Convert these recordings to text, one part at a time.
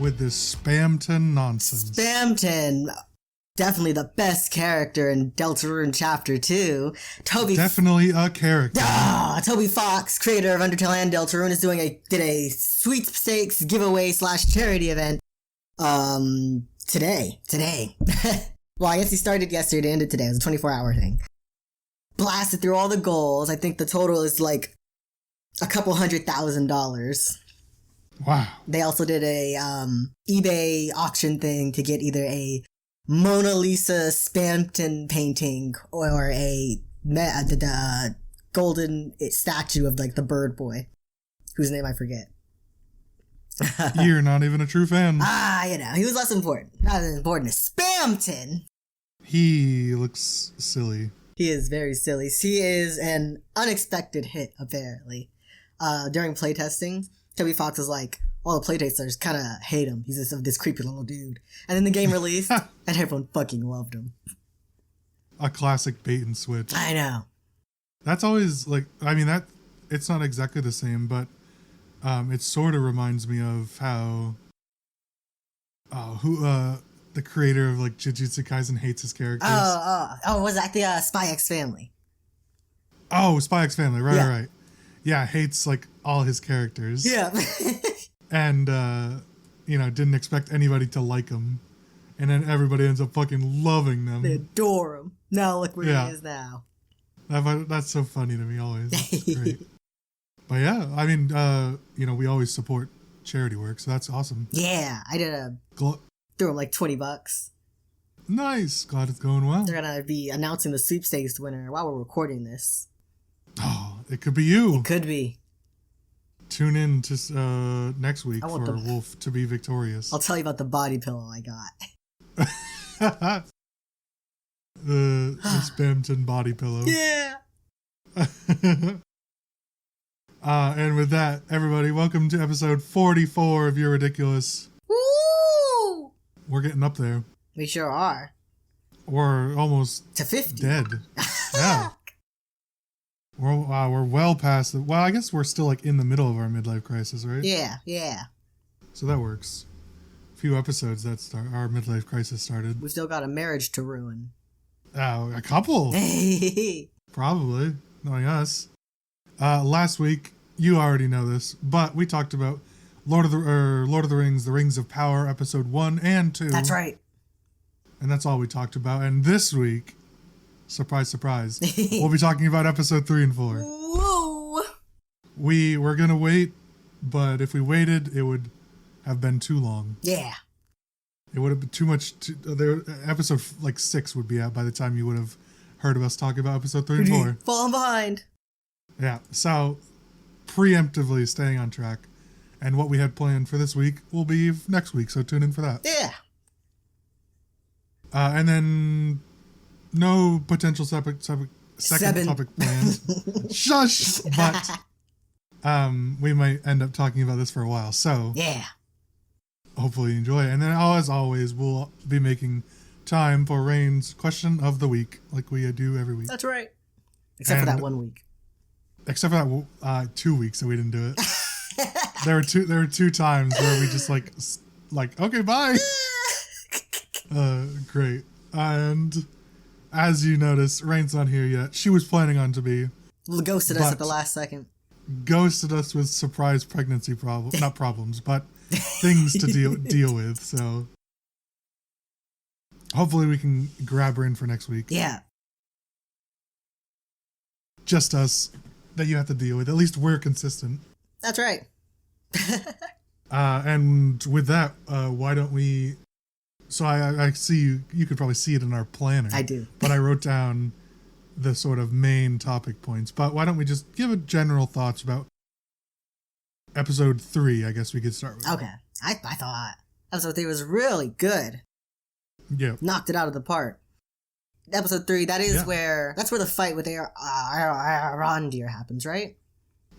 with this Spamton nonsense. Spamton, definitely the best character in Deltarune Chapter 2. Definitely a character. Toby Fox, creator of Undertale and Deltarune, did a sweepstakes giveaway / charity event today. Well, I guess he started yesterday, ended today. It was a 24-hour thing. Blasted through all the goals. I think the total is like a couple $100,000. Wow. They also did a eBay auction thing to get either a Mona Lisa Spamton painting or the golden statue of like the bird boy, whose name I forget. You're not even a true fan. He was less important. Not as important as Spamton. He looks silly. He is very silly. He is an unexpected hit, apparently. During playtesting, Toby Fox was like, all the playtesters kind of hate him. He's this creepy little dude. And then the game released, and everyone fucking loved him. A classic bait and switch. I know. That's always, like, I mean, it's not exactly the same, but it sort of reminds me of how the creator of, like, Jujutsu Kaisen hates his characters. Was that the Spy X Family? Oh, Spy X Family, right. Yeah, hates, like, all his characters. Yeah. And, didn't expect anybody to like him. And then everybody ends up fucking loving them. They adore him. Now look where he is now. That's so funny to me always. It's great. But yeah, I mean, we always support charity work, so that's awesome. Yeah, I did threw him like $20. Nice. Glad it's going well. They're gonna be announcing the sweepstakes winner while we're recording this. Oh, it could be you. It could be. Tune in to next week for Wolf to be victorious. I'll tell you about the body pillow I got. the Spamton body pillow. Yeah. And with that, everybody, welcome to episode 44 of You're Ridiculous. Woo! We're getting up there. We sure are. We're almost to 50. Dead. Yeah. We're well past it. Well, I guess we're still like in the middle of our midlife crisis, right? Yeah. So that works. A few episodes our midlife crisis started. We've still got a marriage to ruin. A couple. Probably, knowing us. Last week, you already know this, but we talked about Lord of the Rings, The Rings of Power, episode 1 and 2. That's right. And that's all we talked about. And this week, surprise, surprise, we'll be talking about episode 3 and 4. Woo! We were going to wait, but if we waited, it would have been too long. Yeah. It would have been too much. Episode 6 would be out by the time you would have heard of us talking about episode 3 and 4. Falling behind. Yeah, so preemptively staying on track. And what we had planned for this week will be next week, so tune in for that. Yeah. And then no potential second topic planned. Shush! But we might end up talking about this for a while, so yeah. Hopefully you enjoy it. And then, as always, we'll be making time for Rain's question of the week, like we do every week. That's right. Except for that 1 week. Except for that 2 weeks that we didn't do it. There were two times where we just like okay, bye. Great. And as you notice, Rain's not here yet. She was planning on to be. Ghosted us at the last second. Ghosted us with surprise pregnancy problems. Not problems, but things to deal with. So hopefully we can grab her in for next week. Yeah. Just us that you have to deal with. At least we're consistent. That's right. And with that, why don't we... So I see you could probably see it in our planner. I do. But I wrote down the sort of main topic points. But why don't we just give a general thoughts about episode 3, I guess we could start with. Okay. I thought episode 3 was really good. Yeah. Knocked it out of the park. Episode 3, that's where the fight with Arondir happens, right?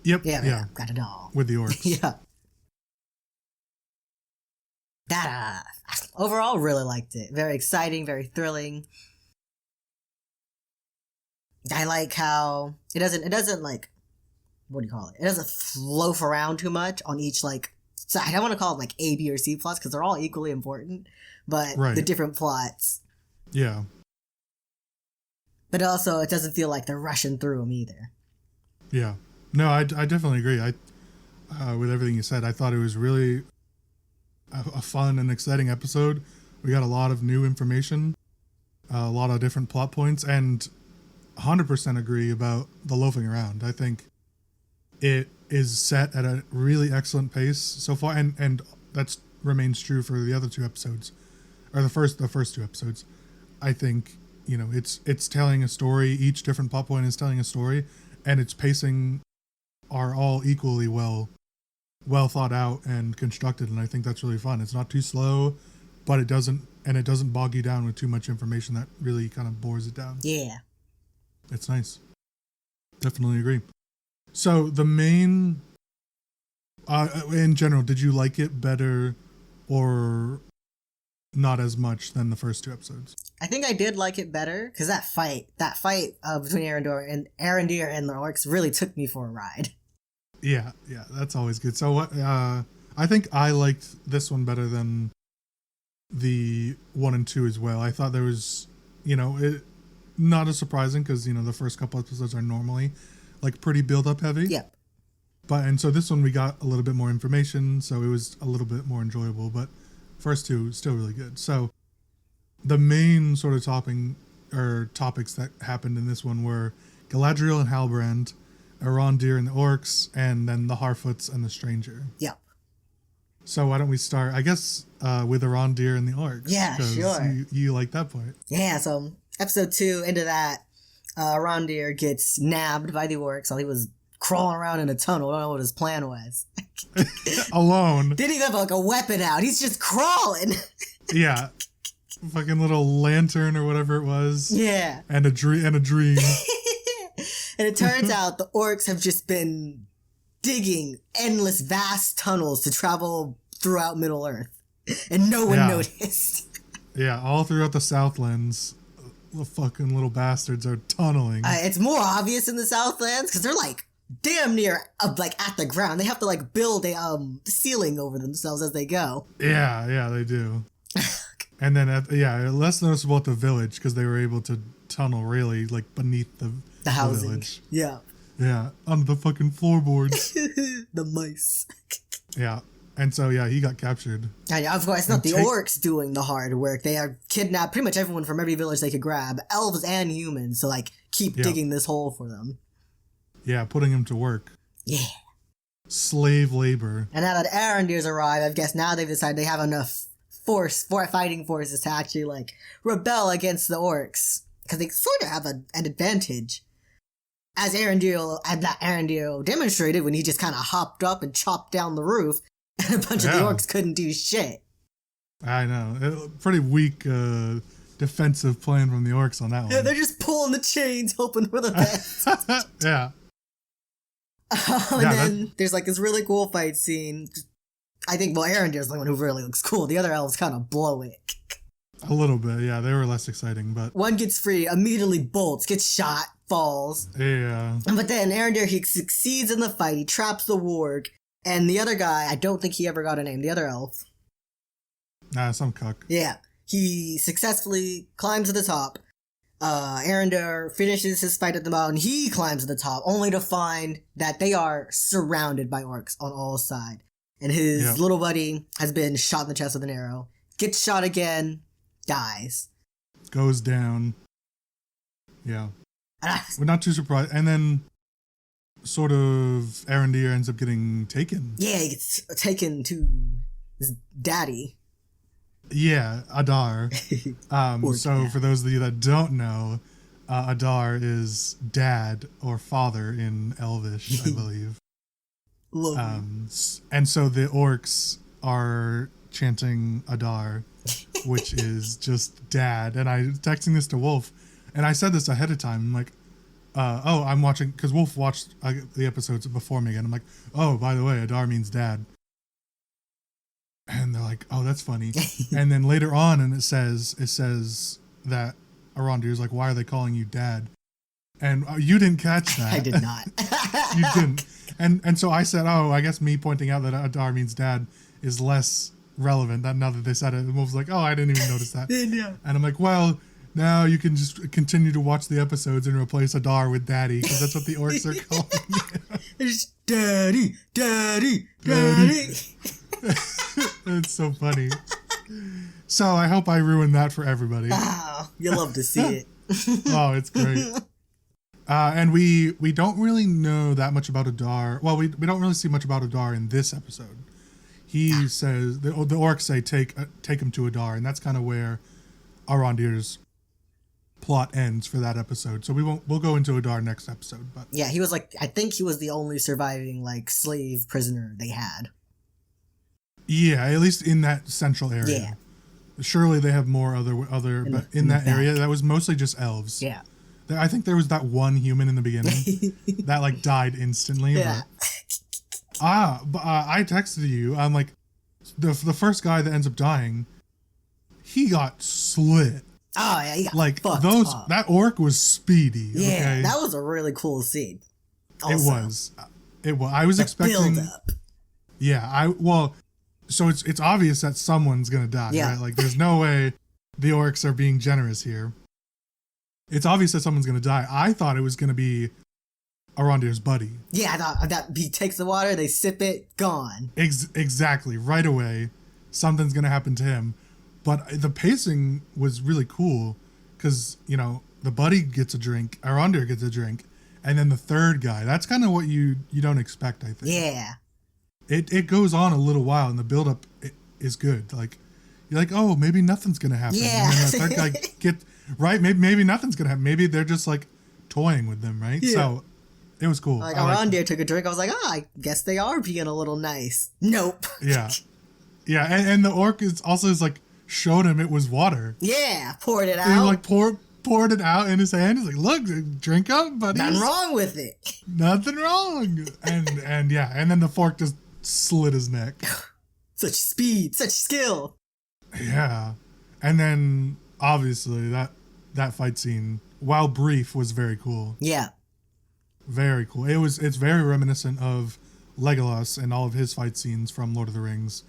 Yep. Yeah. Got it all. With the orcs. Yeah. That, overall, really liked it. Very exciting, very thrilling. I like how it doesn't like, what do you call it? It doesn't loaf around too much on each, like, So I don't want to call them like A, B, or C plots because they're all equally important, but the different plots. Yeah. But also, it doesn't feel like they're rushing through them either. Yeah. No, I definitely agree. With everything you said, I thought it was really a fun and exciting episode. We got a lot of new information, a lot of different plot points, and 100% agree about the loafing around. I think it is set at a really excellent pace so far, and that remains true for the other two episodes, or the first two episodes. I think, you know, it's telling a story. Each different plot point is telling a story, and its pacing are all equally well thought out and constructed, and I think that's really fun. It's not too slow, but it doesn't bog you down with too much information that really kind of bores it down. Yeah. It's nice. Definitely agree. So the main, in general, did you like it better or not as much than the first two episodes? I think I did like it better because that fight between Arondir and the orcs really took me for a ride. Yeah, that's always good. So what? I think I liked this one better than the 1 and 2 as well. I thought there was, not as surprising because the first couple episodes are normally like pretty build up heavy. Yeah. And so this one we got a little bit more information, so it was a little bit more enjoyable. But first two still really good. So the main sort of topics that happened in this one were Galadriel and Halbrand, Arondir and the orcs, and then the Harfoots and the stranger. Yep. So why don't we start, I guess, with Arondir and the orcs? Yeah, sure. You like that point. Yeah, so episode 2, into that, Arondir gets nabbed by the orcs while he was crawling around in a tunnel. I don't know what his plan was. Alone. Didn't even have like a weapon out. He's just crawling. Yeah. Fucking little lantern or whatever it was. Yeah. And a dream. And it turns out the orcs have just been digging endless, vast tunnels to travel throughout Middle-earth. And no one noticed. Yeah, all throughout the Southlands, the fucking little bastards are tunneling. It's more obvious in the Southlands because they're like damn near like at the ground. They have to like build a ceiling over themselves as they go. Yeah, they do. And then, less noticeable at the village because they were able to tunnel really like beneath the housing. Village. Yeah. Yeah, under the fucking floorboards. The mice. Yeah. And so, he got captured. And of course, it's not the orcs doing the hard work. They are kidnapped pretty much everyone from every village they could grab, elves and humans, to like keep digging this hole for them. Yeah, putting them to work. Yeah. Slave labor. And now that Arondir's arrived, I guess now they've decided they have enough fighting forces to actually like rebel against the orcs. Because they sort of have an advantage. As Arondir demonstrated when he just kind of hopped up and chopped down the roof, and a bunch of the orcs couldn't do shit. I know. Pretty weak defensive plan from the orcs on that one. Yeah, they're just pulling the chains, hoping for the best. Yeah. And then there's like this really cool fight scene. I think, Arondir's the one who really looks cool. The other elves kind of blow it. A little bit, yeah. They were less exciting, but... One gets free, immediately bolts, gets shot, falls. Yeah. But then Arondir, he succeeds in the fight. He traps the warg. And the other guy, I don't think he ever got a name. The other elf. Some cuck. Yeah. He successfully climbs to the top. Arondir finishes his fight at the mountain. He climbs to the top, only to find that they are surrounded by orcs on all sides. And his little buddy has been shot in the chest with an arrow. Gets shot again. Dies. Goes down. Yeah. We're not too surprised. And then sort of Arondir ends up getting taken. Yeah, he gets taken to his daddy. Yeah, Adar. So for those of you that don't know, Adar is dad or father in Elvish, I believe. And so the orcs are chanting Adar, which is just dad. And I was texting this to Wolf, and I said this ahead of time. I'm like, I'm watching, because Wolf watched the episodes before me again. I'm like, oh, by the way, Adar means dad. And they're like, oh, that's funny. And then later on, and it says that Arondir's like, why are they calling you dad? And you didn't catch that. I did not. You didn't. And so I said, oh, I guess me pointing out that Adar means dad is less relevant. That now that they said it, the Wolf's like, oh, I didn't even notice that. Yeah. And I'm like, well, now you can just continue to watch the episodes and replace Adar with daddy, because that's what the orcs are calling it. It's daddy. It's so funny. So I hope I ruined that for everybody. Oh, you'll love to see it. Oh, it's great. And we don't really know that much about Adar. Well, we don't really see much about Adar in this episode. He says, the orcs say, take him to Adar, and that's kind of where Arondir's plot ends for that episode. So we'll go into Adar next episode. But yeah, he was like, I think he was the only surviving like slave prisoner they had. Yeah, at least in that central area. Yeah. Surely they have more but in that area, that was mostly just elves. Yeah. I think there was that one human in the beginning that like died instantly. Yeah. But I texted you. I'm like, the first guy that ends up dying, he got slit. Oh yeah, he got like fucked those. up. That orc was speedy. Yeah, okay? that was a really cool scene. Also, It was. I was expecting. Build up. Yeah. So it's obvious that someone's gonna die. Yeah. Right? Like there's no way the orcs are being generous here. It's obvious that someone's gonna die. I thought it was gonna be Arondir's buddy. Yeah, I thought that he takes the water, they sip it, gone. Exactly. Right away, something's gonna happen to him. But the pacing was really cool because, the buddy gets a drink, Arondir gets a drink, and then the third guy. That's kind of what you don't expect, I think. Yeah. It goes on a little while, and the build-up is good. Like, you're like, oh, maybe nothing's going to happen. Yeah. And then the third guy right? Maybe nothing's going to happen. Maybe they're just, like, toying with them, right? Yeah. So, it was cool. Like, Arondir took a drink. I was like, I guess they are being a little nice. Nope. Yeah. Yeah, and the orc is like, showed him it was water. Yeah, poured it out. And he like poured it out in his hand. He's like, look, drink up, buddy. Nothing wrong with it. Nothing wrong. And yeah, and then the fork just slit his neck. Such speed, such skill. Yeah. And then obviously that fight scene, while brief, was very cool. Yeah. Very cool. It's very reminiscent of Legolas and all of his fight scenes from Lord of the Rings.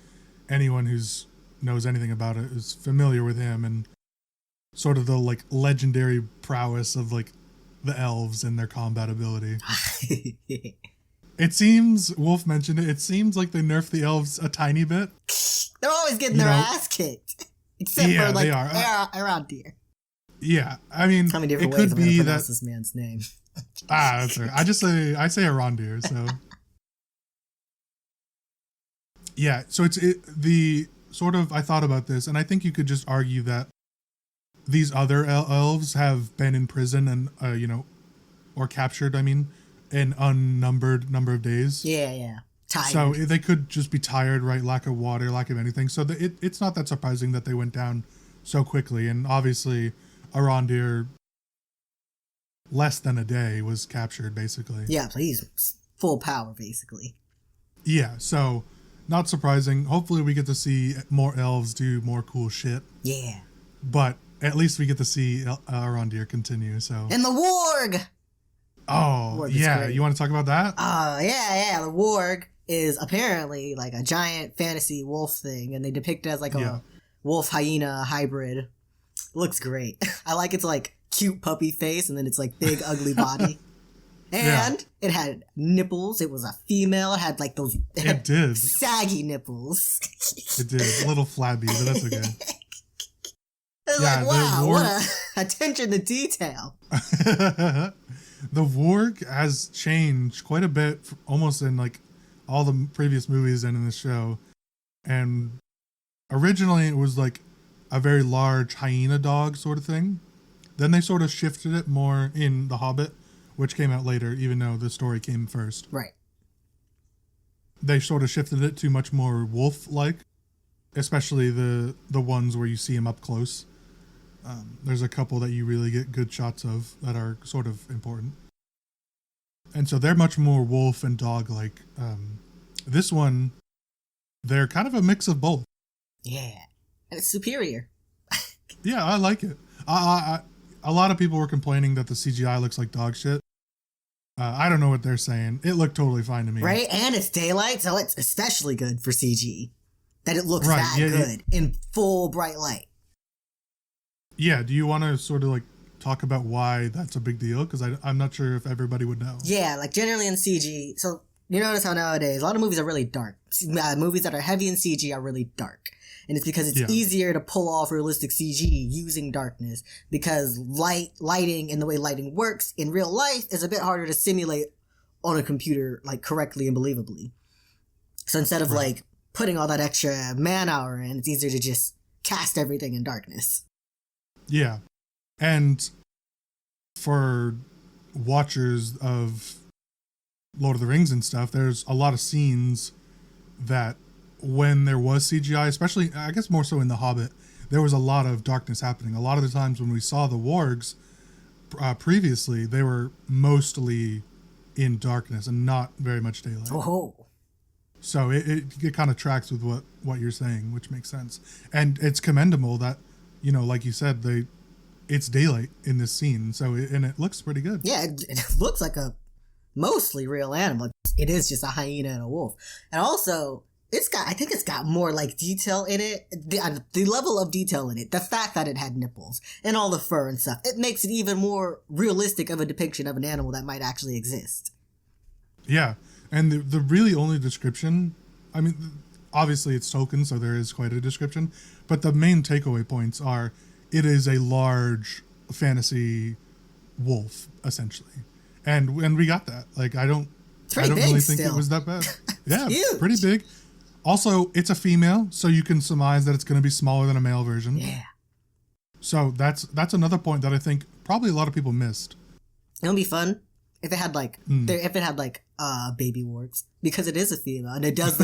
Anyone who's knows anything about it is familiar with him and sort of the like legendary prowess of like the elves and their combat ability. It seems, Wolf mentioned it seems like they nerfed the elves a tiny bit. They're always getting their ass kicked. Except for like they are. Arondir. Yeah, I mean, How many different it ways could I'm be gonna that pronounce this man's name? that's right. I say Arondir, so yeah, so the sort of, I thought about this, and I think you could just argue that these other elves have been in prison and, or captured, an unnumbered number of days. Yeah. Tired. So they could just be tired, right? Lack of water, lack of anything. So it's not that surprising that they went down so quickly. And obviously, Arondir, less than a day, was captured, basically. Yeah, so he's full power, basically. Yeah, so not surprising. Hopefully we get to see more elves do more cool shit. Yeah. But at least we get to see Arondir continue, so. And the warg! Oh, yeah. You want to talk about that? Yeah. The warg is apparently like a giant fantasy wolf thing, and they depict it as like a wolf hyena hybrid. Looks great. I like its like cute puppy face, and then it's like big ugly body. And it had nipples. It was a female. It had like those. It did. Saggy nipples. It did. A little flabby, but that's okay. It's like, wow, what a attention to detail. The warg has changed quite a bit, almost in like all the previous movies and in the show. And originally it was like a very large hyena dog sort of thing. Then they sort of shifted it more in The Hobbit, which came out later, even though the story came first. Right. They sort of shifted it to much more wolf-like, especially the ones where you see him up close. There's a couple that you really get good shots of that are sort of important. And so they're much more wolf and dog-like. This one, they're kind of a mix of both. Yeah. And it's superior. Yeah, I like it. A lot of people were complaining that the CGI looks like dog shit. I don't know what they're saying. It looked totally fine to me. Right? And it's daylight, so it's especially good for CG. That it looks Right, that yeah, good in full bright light. Yeah, do you want to sort of like talk about why that's a big deal? Because I'm not sure if everybody would know. Yeah, like generally in CG, so you notice how nowadays a lot of movies are really dark. Movies that are heavy in CG are really dark. And it's because it's easier to pull off realistic CG using darkness, because lighting and the way lighting works in real life is a bit harder to simulate on a computer, like, correctly and believably. So instead of like putting all that extra man hour in, it's easier to just cast everything in darkness. Yeah. And for watchers of Lord of the Rings and stuff, there's a lot of scenes that when there was CGI, especially, I guess more so in The Hobbit, there was a lot of darkness happening. A lot of the times when we saw the wargs previously, they were mostly in darkness and not very much daylight. Oh. So it kind of tracks with what you're saying, which makes sense. And it's commendable that, you know, like you said, it's daylight in this scene, so it looks pretty good. Yeah, it looks like a mostly real animal. It is just a hyena and a wolf. And also, I think it's got more like detail in it. The level of detail in it, the fact that it had nipples and all the fur and stuff, it makes it even more realistic of a depiction of an animal that might actually exist. Yeah, and the really only description, I mean, obviously it's Tolkien, so there is quite a description, but the main takeaway points are it is a large fantasy wolf, essentially. And we got that. Like, I don't really think it was that bad. Yeah, huge. Pretty big. Also, it's a female, so you can surmise that it's going to be smaller than a male version. Yeah. So that's another point that I think probably a lot of people missed. It would be fun if it had like baby wargs, because it is a female and it does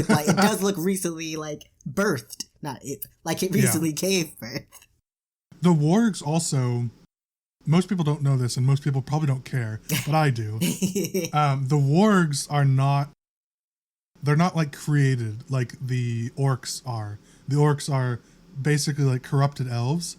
look recently like birthed, it recently gave birth. The wargs also, most people don't know this and most people probably don't care, but I do. The wargs are not, they're not like created like the orcs are. The orcs are basically like corrupted elves.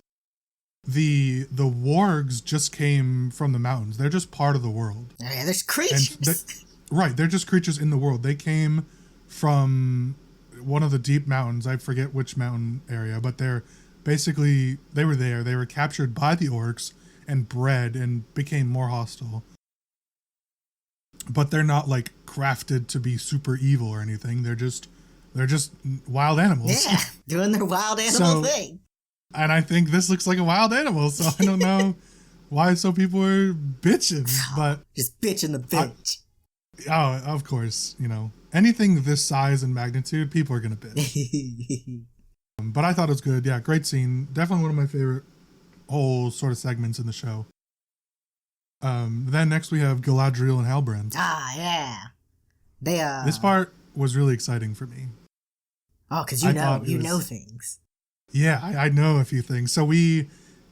The wargs just came from the mountains. They're just part of the world. Yeah, there's creatures. They're just creatures in the world. They came from one of the deep mountains. I forget which mountain area, but they were there. They were captured by the orcs and bred and became more hostile. But they're not like crafted to be super evil or anything. They're just wild animals. Yeah, doing their wild animal thing. And I think this looks like a wild animal, so I don't know why some people are bitching. But just bitching the bitch. Of course, you know, anything this size and magnitude, people are gonna bitch. But I thought it was good. Yeah, great scene. Definitely one of my favorite whole sort of segments in the show. Then next we have Galadriel and Halbrand. Ah, yeah. This part was really exciting for me. Oh, because you know things. Yeah, I know a few things. So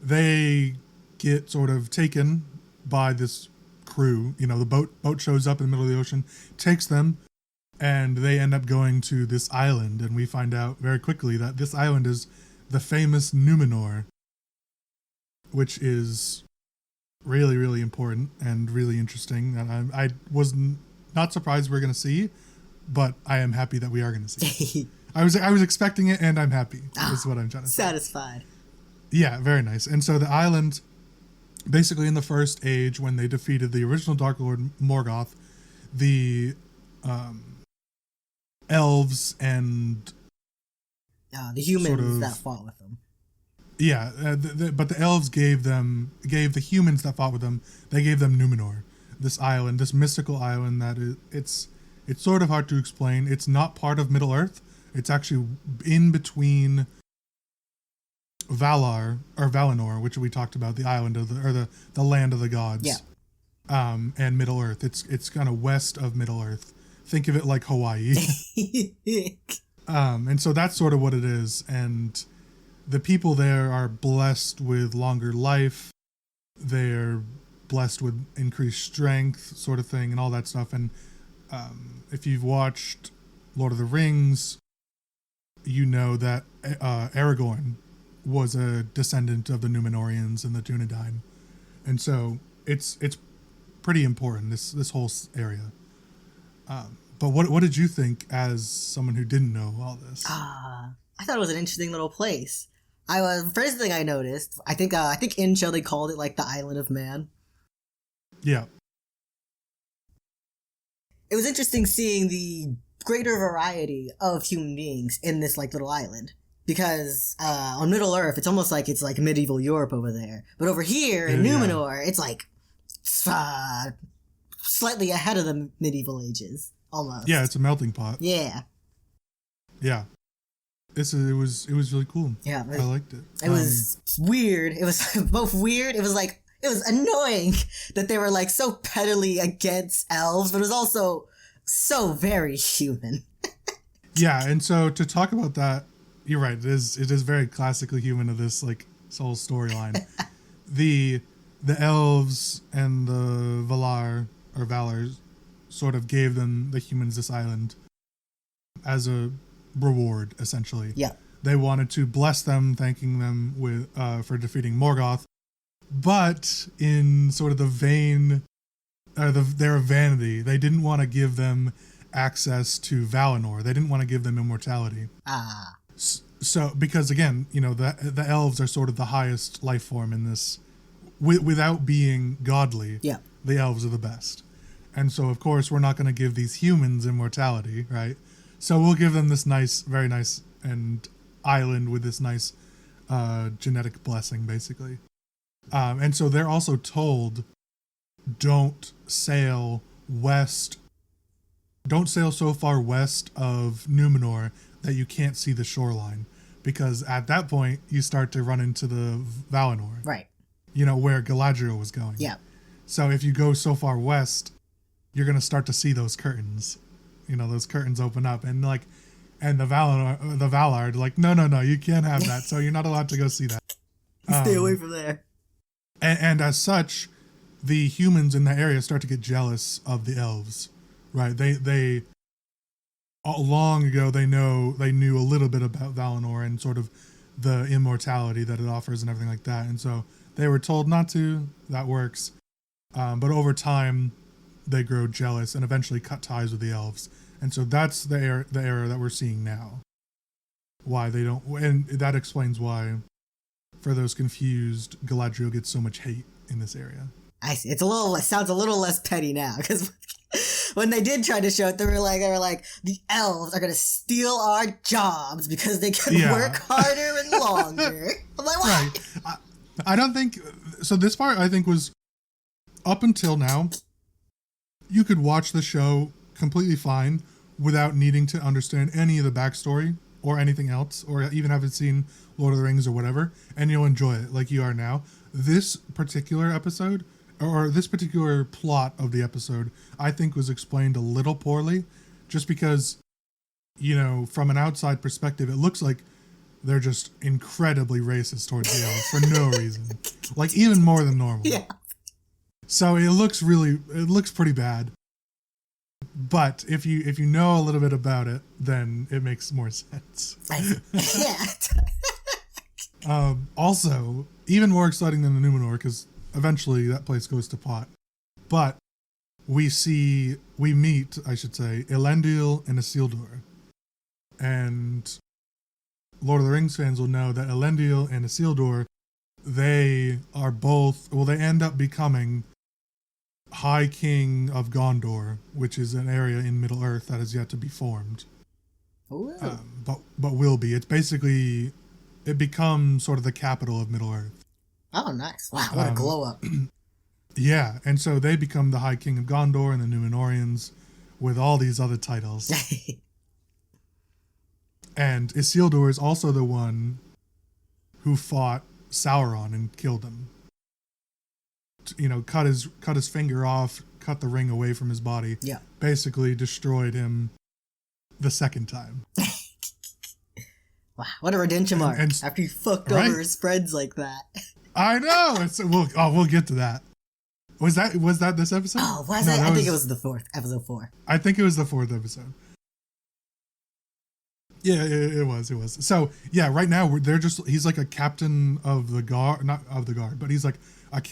they get sort of taken by this crew. You know, the boat shows up in the middle of the ocean, takes them, and they end up going to this island. And we find out very quickly that this island is the famous Numenor, which is really, really important and really interesting. And I was not surprised we're going to see, but I am happy that we are going to see. I was expecting it, and I'm happy. Is what I'm trying to say. Satisfied. Yeah, very nice. And so the island, basically in the First Age, when they defeated the original Dark Lord Morgoth, the elves and the humans that fought with them. Yeah, but the elves gave the humans that fought with them, they gave them Numenor, this island, this mystical island that it's sort of hard to explain. It's not part of Middle-earth. It's actually in between Valinor, which we talked about, the island of the land of the gods. Yeah. And Middle-earth. It's kind of west of Middle-earth. Think of it like Hawaii. And so that's sort of what it is. And the people there are blessed with longer life. They're blessed with increased strength, sort of thing, and all that stuff. And if you've watched Lord of the Rings, you know that Aragorn was a descendant of the Númenóreans and the Dúnedain. And so it's pretty important, this whole area. But what did you think as someone who didn't know all this? I thought it was an interesting little place. First thing I noticed, I think in show they called it like the Island of Man. Yeah. It was interesting seeing the greater variety of human beings in this like little island. Because on Middle Earth, it's almost like it's like medieval Europe over there. But over here in Numenor, it's like slightly ahead of the medieval ages, almost. Yeah, it's a melting pot. Yeah. Yeah. It was really cool. Yeah. I liked it. It was weird. It was both weird. It was annoying that they were like so pettily against elves, but it was also so very human. Yeah, and so to talk about that, you're right. It is very classically human of this like whole storyline. the elves and the Valar sort of gave the humans this island as a reward, essentially. Yeah. They wanted to bless them, thanking them for defeating Morgoth, but in sort of the vein, their vanity, they didn't want to give them access to Valinor. They didn't want to give them immortality. So, because again, the elves are sort of the highest life form in this, without being godly. Yeah. The elves are the best. And so, of course, we're not going to give these humans immortality, right? So we'll give them this nice, very nice, and island with this nice genetic blessing, basically. And so they're also told, don't sail so far west of Numenor that you can't see the shoreline. Because at that point, you start to run into the Valinor. Right. Where Galadriel was going. Yeah. So if you go so far west, you're going to start to see those curtains. Those curtains open up. And the Valar are like, no, you can't have that. So you're not allowed to go see that. Stay away from there. And as such, the humans in that area start to get jealous of the elves. Right? They long ago, they knew a little bit about Valinor and sort of the immortality that it offers and everything like that. And so they were told not to. That works. But over time, they grow jealous and eventually cut ties with the elves. And so that's the era that we're seeing now. Why they don't, and that explains why, for those confused, Galadriel gets so much hate in this area. I see. It sounds a little less petty now, because when they did try to show it, they were like, the elves are going to steal our jobs because they can work harder and longer. I'm like, what? Right. I don't think, so this part I think was, up until now, you could watch the show completely fine without needing to understand any of the backstory or anything else, or even haven't seen Lord of the Rings or whatever, and you'll enjoy it like you are now. This particular episode, or this particular plot of the episode, I think was explained a little poorly, just because, from an outside perspective, it looks like they're just incredibly racist towards the elves for no reason. Like, even more than normal. Yeah. So it looks pretty bad. But if you know a little bit about it, then it makes more sense. Yeah. Also, even more exciting than the Numenor, because eventually that place goes to pot. But we meet, Elendil and Isildur. And Lord of the Rings fans will know that Elendil and Isildur, they end up becoming High King of Gondor, which is an area in Middle Earth that is yet to be formed. But will be. It's basically, it becomes sort of the capital of Middle Earth. Oh, nice. Wow, what a glow up. Yeah, and so they become the High King of Gondor and the Númenóreans with all these other titles. And Isildur is also the one who fought Sauron and killed him. Cut his finger off, cut the ring away from his body. Yeah. Basically destroyed him the second time. Wow, what a redemption arc. After you fucked over his friends like that. I know. We'll get to that. Was that this episode? Oh, was it? I think it was the fourth, episode 4. I think it was the 4th episode. Yeah, it was. So yeah, right now they're just, he's like a captain of the guard, not of the guard, but he's like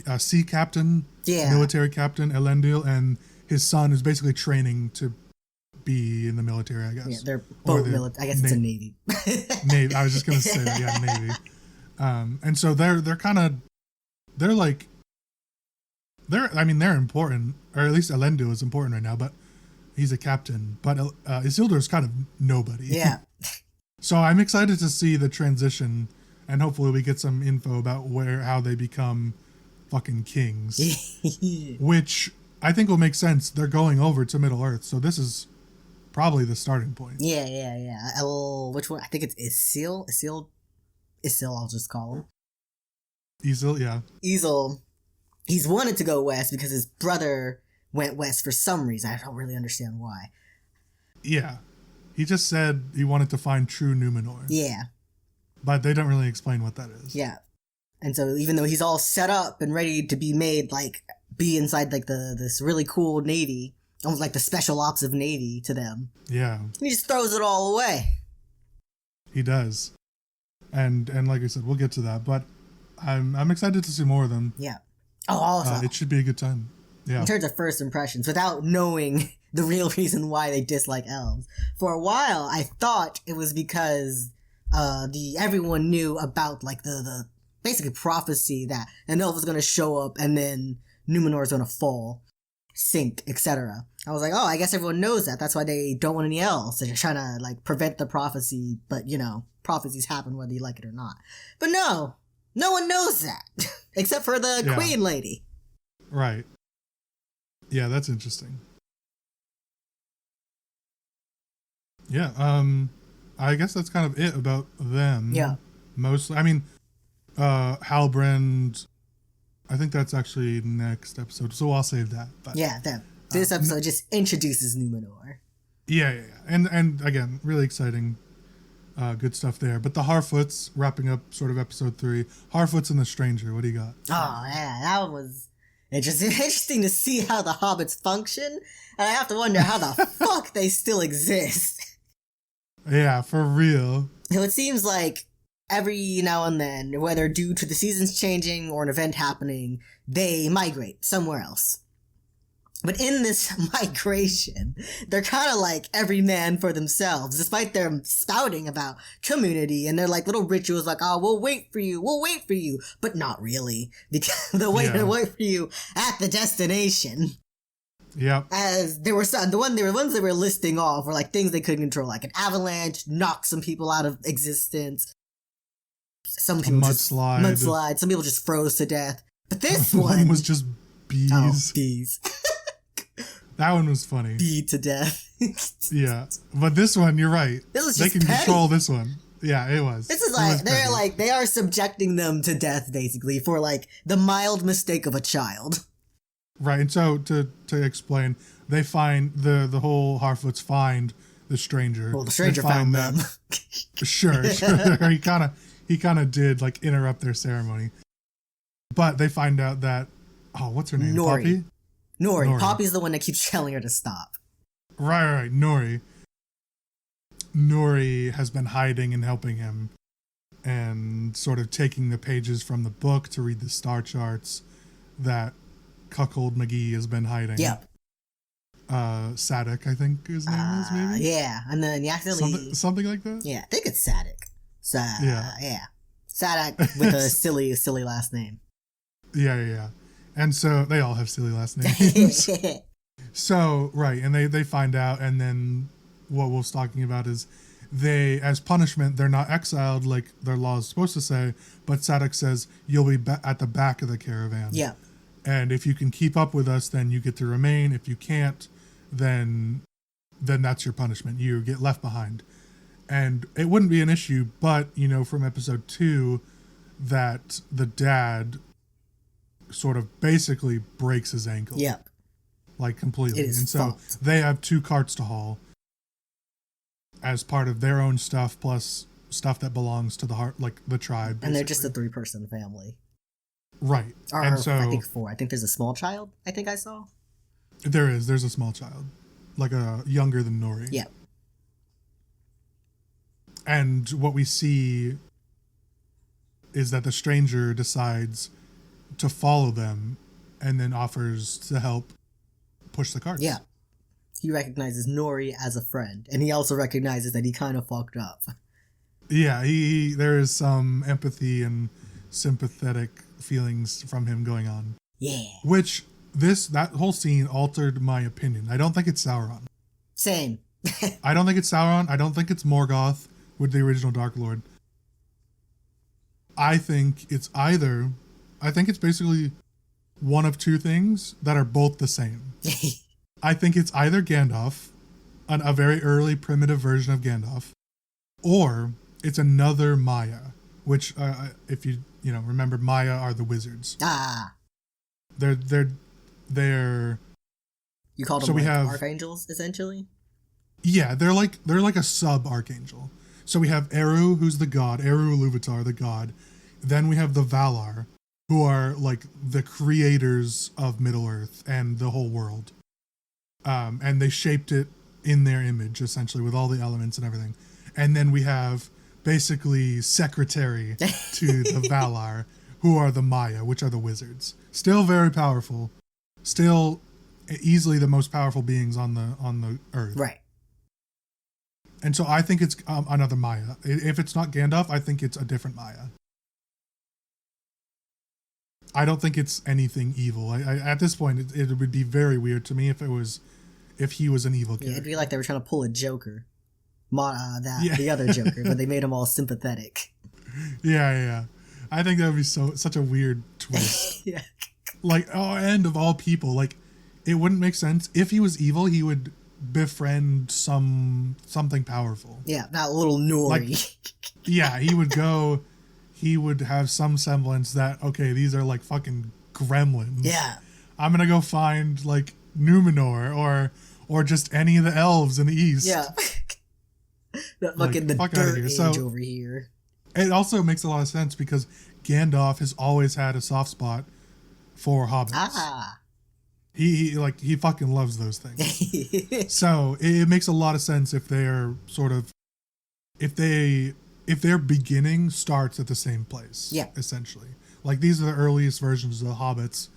a sea captain, military captain, Elendil, and his son is basically training to be in the military, I guess. Yeah, they're both military. I guess it's a navy. Navy. I was just gonna say that. Yeah, navy. And so they're important, or at least Elendil is important right now, but he's a captain. But Isildur's kind of nobody. Yeah. So I'm excited to see the transition, and hopefully we get some info about how they become fucking kings, which I think will make sense. They're going over to Middle Earth, so this is probably the starting point. Yeah. Which one? I think it's Isil. I'll just call him. Isil, yeah. Isil. He's wanted to go west because his brother went west for some reason. I don't really understand why. Yeah. He just said he wanted to find true Numenor. Yeah. But they don't really explain what that is. Yeah. And so even though he's all set up and ready to be made, like, be inside, like, this really cool navy, almost like the special ops of navy to them. Yeah. He just throws it all away. He does. And like I said, we'll get to that. But I'm excited to see more of them. Yeah. Oh, also. It should be a good time. Yeah. In terms of first impressions, without knowing the real reason why they dislike elves, for a while I thought it was because everyone knew about like the basically prophecy that an elf was going to show up and then Numenor is going to fall, sink, etc. I was like, oh, I guess everyone knows that. That's why they don't want any elves. They're trying to like prevent the prophecy, but prophecies happen whether you like it or not. But no one knows that except for the queen lady. Right. Yeah, that's interesting. Yeah, I guess that's kind of it about them. Yeah. Mostly. I mean, Halbrand, I think that's actually next episode, so I'll save that. But, yeah, this episode just introduces Numenor. Yeah. And again, really exciting. Good stuff there. But the Harfoots, wrapping up sort of episode 3. Harfoots and the Stranger, what do you got? Oh, yeah, that one was interesting to see how the hobbits function, and I have to wonder how the fuck they still exist. Yeah, for real. So it seems like every now and then, whether due to the seasons changing or an event happening, they migrate somewhere else. But in this migration, they're kind of like every man for themselves, despite their spouting about community and their like little rituals like, oh, we'll wait for you, but not really, because they'll wait for you at the destination. Yep. As there were the ones they were listing off were like things they couldn't control, like an avalanche knocked some people out of existence. Some people mudslide. Some people just froze to death. But this one was just bees. Oh, bees. That one was funny. Bee to death. Yeah, but this one, you're right. This was they just can petty. Control this one. Yeah, it was. This is like they are subjecting them to death basically for like the mild mistake of a child. Right, and so to explain, they find the whole Harfoots find the Stranger. Well, the Stranger found them. Sure. He kind of did like interrupt their ceremony, but they find out that what's her name? Poppy? Nori. Poppy's the one that keeps telling her to stop. Right. Nori has been hiding and helping him, and sort of taking the pages from the book to read the star charts that Cuckold McGee has been hiding. Yep. Sadak, I think his name is, maybe? Yeah, and then you accidentally... Something like that? Yeah, I think it's Sadak. Yeah. Sadak with a silly last name. Yeah. And so they all have silly last names. So, right, and they find out, and then what Wolf's talking about is they, as punishment, they're not exiled like their law is supposed to say, but Sadak says, you'll be at the back of the caravan. Yeah. And if you can keep up with us, then you get to remain. If you can't, then that's your punishment. You get left behind. And it wouldn't be an issue, but, from episode 2, that the dad sort of basically breaks his ankle. Yep. Like, completely. And so they have 2 carts to haul as part of their own stuff, plus stuff that belongs to the tribe. Basically. And they're just a 3-person family. Right. Or, and so, I think 4. I think there's a small child, I think I saw. There's a small child. Like younger than Nori. Yeah. And what we see is that the stranger decides to follow them and then offers to help push the carts. Yeah. He recognizes Nori as a friend, and he also recognizes that he kind of fucked up. Yeah, there is some empathy and sympathetic feelings from him going on. Yeah. Which, that whole scene altered my opinion. I don't think it's Sauron. Same. I don't think it's Sauron. I don't think it's Morgoth with the original Dark Lord. I think it's basically one of two things that are both the same. I think it's either Gandalf, a very early primitive version of Gandalf, or it's another Maya, which, if you remember, Maya are the wizards. Ah. They're. You called them archangels, essentially? Yeah, they're like a sub-archangel. So we have Eru, who's the god, Eru Iluvatar, the god. Then we have the Valar, who are like the creators of Middle-earth and the whole world. And they shaped it in their image, essentially, with all the elements and everything. And then we have basically secretary to the Valar, who are the Maya, which are the wizards. Still very powerful. Still easily the most powerful beings on the earth. Right. And so I think it's another Maya. If it's not Gandalf, I think it's a different Maya. I don't think it's anything evil. At this point, it would be very weird to me if he was an evil character. Yeah, it'd be like they were trying to pull a Joker. The other Joker, but they made him all sympathetic. Yeah. I think that would be such a weird twist. Yeah. Like, and of all people, like, it wouldn't make sense. If he was evil, he would befriend something powerful. Yeah, that little Nori. Like, yeah, he would have some semblance that, okay, these are like fucking gremlins. Yeah. I'm gonna go find like Numenor or just any of the elves in the east. Yeah. That fucking the dirt age over here. It also makes a lot of sense because Gandalf has always had a soft spot for hobbits. Ah. He fucking loves those things. So it makes a lot of sense if they're if their beginning starts at the same place. Yeah. Essentially. Like, these are the earliest versions of the hobbits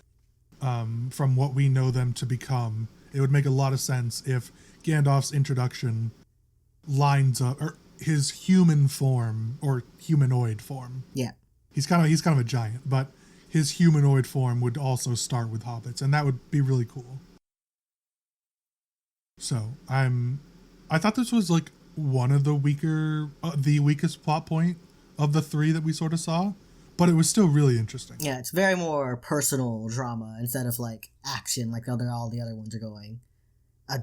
from what we know them to become. It would make a lot of sense if Gandalf's introduction lines up, or his human form or humanoid form. Yeah. He's kind of a giant, but his humanoid form would also start with hobbits, and that would be really cool. So I thought this was like one of the weakest plot point of the three that we sort of saw, but it was still really interesting. Yeah, it's very more personal drama instead of like action like all the other ones are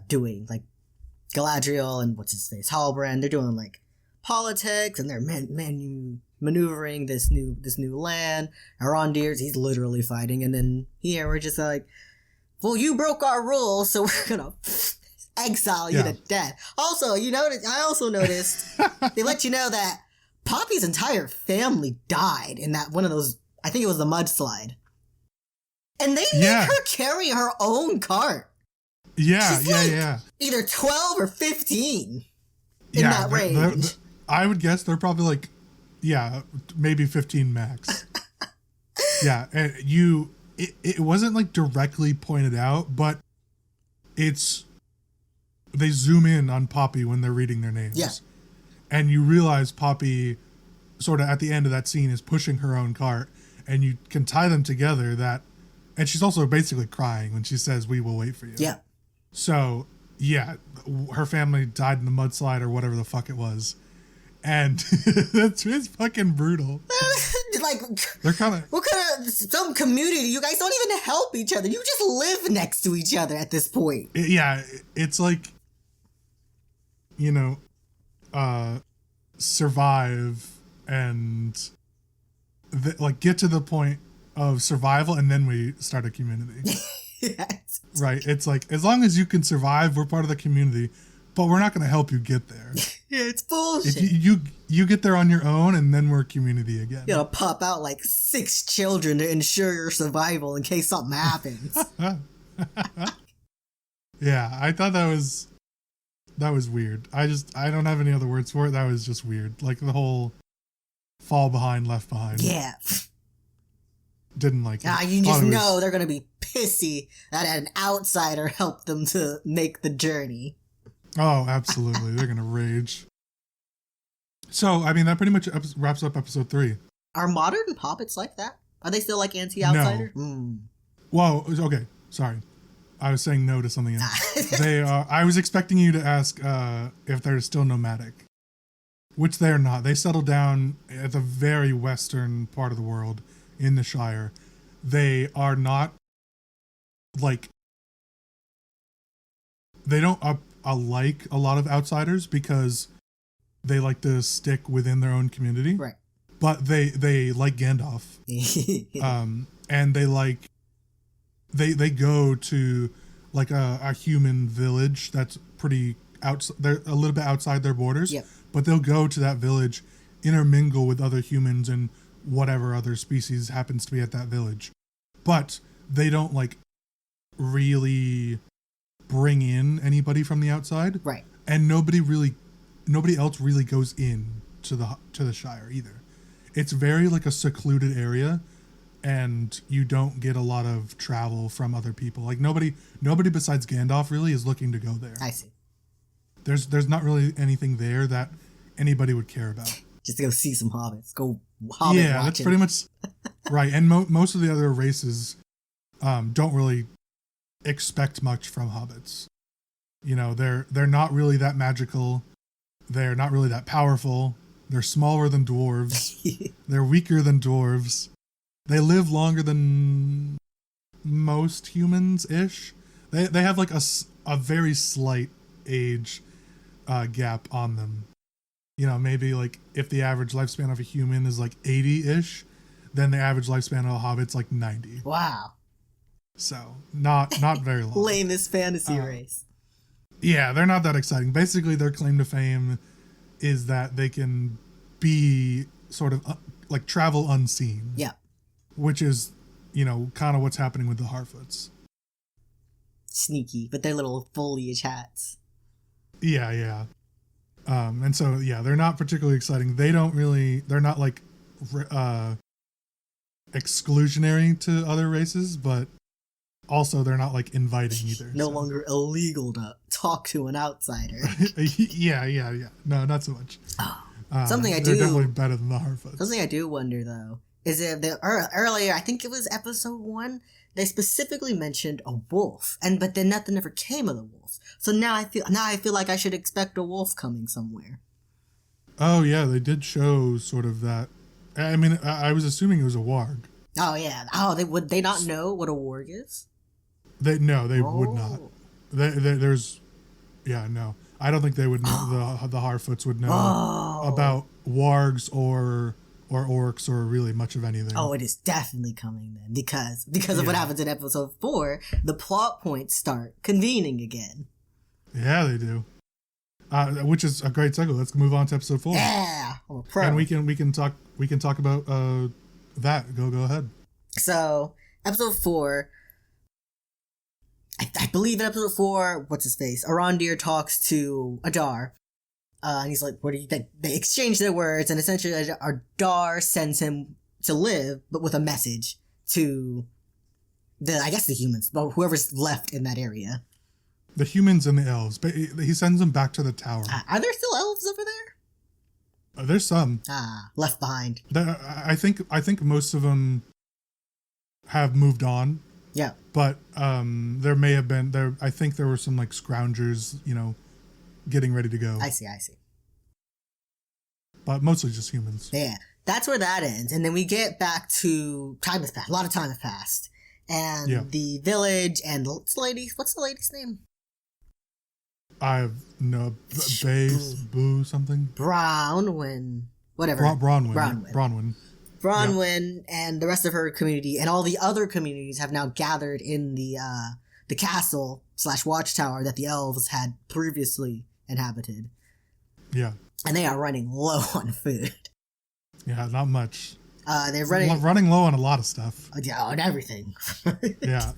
doing. Like Galadriel and what's his face, Halbrand, they're doing like politics and they're maneuvering this new land. Arondir, he's literally fighting, and then here we're just like, well, you broke our rules, so we're gonna exile you to death. Also, I also noticed they let you know that Poppy's entire family died in that one of those, I think it was the mudslide. And they made her carry her own cart. Yeah, She's either 12 or 15 in that range. I would guess they're probably like, maybe 15 max. Yeah, and it wasn't like directly pointed out, but they zoom in on Poppy when they're reading their names. Yeah. And you realize Poppy sort of at the end of that scene is pushing her own cart, and you can tie them together and she's also basically crying when she says, "We will wait for you." Yeah. So, her family died in the mudslide or whatever the fuck it was. And it's fucking brutal. Like, they're kind of... What kind of... Some community, you guys don't even help each other. You just live next to each other at this point. It's like, survive and get to the point of survival, and then we start a community. Yes. Right? It's like, as long as you can survive, we're part of the community, but we're not going to help you get there. Yeah, it's bullshit. If you get there on your own, and then we're a community again. You gotta pop out like 6 children to ensure your survival in case something happens. Yeah, I thought that was That was weird. I don't have any other words for it. That was just weird. Like the whole fall behind, left behind. Yeah. Didn't like it. You just know they're going to be pissy that an outsider helped them to make the journey. Oh, absolutely. They're going to rage. So, I mean, that pretty much wraps up episode 3. Are modern hobbits like that? Are they still like anti-outsider? No. Whoa, okay. Sorry. I was saying no to something else. They are. I was expecting you to ask if they're still nomadic, which they're not. They settle down at the very western part of the world in the Shire. They are not like they don't like a lot of outsiders because they like to stick within their own community. Right. But they like Gandalf, and they go to like a human village that's pretty they're a little bit outside their borders. Yep. But they'll go to that village, intermingle with other humans and whatever other species happens to be at that village. But they don't like really bring in anybody from the outside. Right. And nobody else really goes in to the Shire either. It's very like a secluded area, and you don't get a lot of travel from other people. Like nobody besides Gandalf really is looking to go there. I see. There's not really anything there that anybody would care about. Just to go see some hobbits. Go hobbit watching. That's pretty much right. And most of the other races don't really expect much from hobbits. You know, they're not really that magical. They're not really that powerful. They're smaller than dwarves. They're weaker than dwarves. They live longer than most humans-ish. They have like a very slight age gap on them. You know, maybe like if the average lifespan of a human is like 80-ish, then the average lifespan of a hobbit's like 90. Wow. So not very long. Lamest fantasy race. Yeah, they're not that exciting. Basically, their claim to fame is that they can be sort of like travel unseen. Yeah. Which is, you know, kind of what's happening with the Harfoots. Sneaky, but they're little foliage hats. Yeah. And so, yeah, they're not particularly exciting. They're not like exclusionary to other races, but also they're not like inviting either. No longer illegal to talk to an outsider. Yeah. No, not so much. Something they're definitely better than the Harfoots. Something I do wonder though is if earlier, I think it was episode 1, they specifically mentioned a wolf, but then nothing ever came of the wolf. So now I feel like I should expect a wolf coming somewhere. Oh yeah, they did show sort of that. I mean, I was assuming it was a warg. Oh yeah. Oh, would they not know what a warg is? They would not. No. I don't think they would know. The Harfoots would know about wargs or orcs or really much of anything. Oh, it is definitely coming then because of what happens in episode 4. The plot points start convening again. Yeah, they do. Which is a great segue. Let's move on to episode 4. Yeah, I'm a pro. And we can talk about that. Go ahead. So episode 4. I believe in episode 4, what's his face? Arondir talks to Adar. And he's like, what do you think? They exchange their words, and essentially Adar sends him to live, but with a message to the humans, but whoever's left in that area. The humans and the elves. But he sends them back to the tower. Are there still elves over there? There's some. Left behind. I think most of them have moved on. Yeah. But there may have been I think there were some like scroungers, you know, getting ready to go. I see. But mostly just humans. Yeah. That's where that ends. And then we get back to time has passed. A lot of time has passed. And the village and what's the lady's name? I have no Boo something. Bronwyn. Whatever. Bronwyn. Bronwyn and the rest of her community and all the other communities have now gathered in the castle / watchtower that the elves had previously inhabited. Yeah. And they are running low on food. Yeah, not much. They're running low on a lot of stuff. Yeah, on everything. Yeah.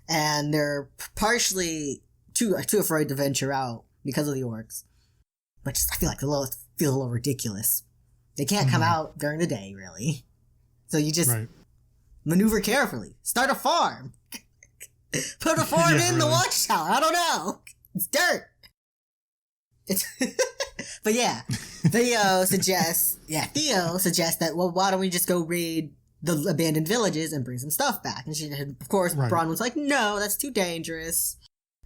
And they're partially too afraid to venture out because of the orcs. Which I feel like feels a little ridiculous. They can't come out during the day, really. So you just maneuver carefully. Start a farm. Put a farm in the watchtower. I don't know. It's dirt. But yeah, Theo suggests that, well, why don't we just go raid the abandoned villages and bring some stuff back? And of course, Bronwyn's like, no, that's too dangerous.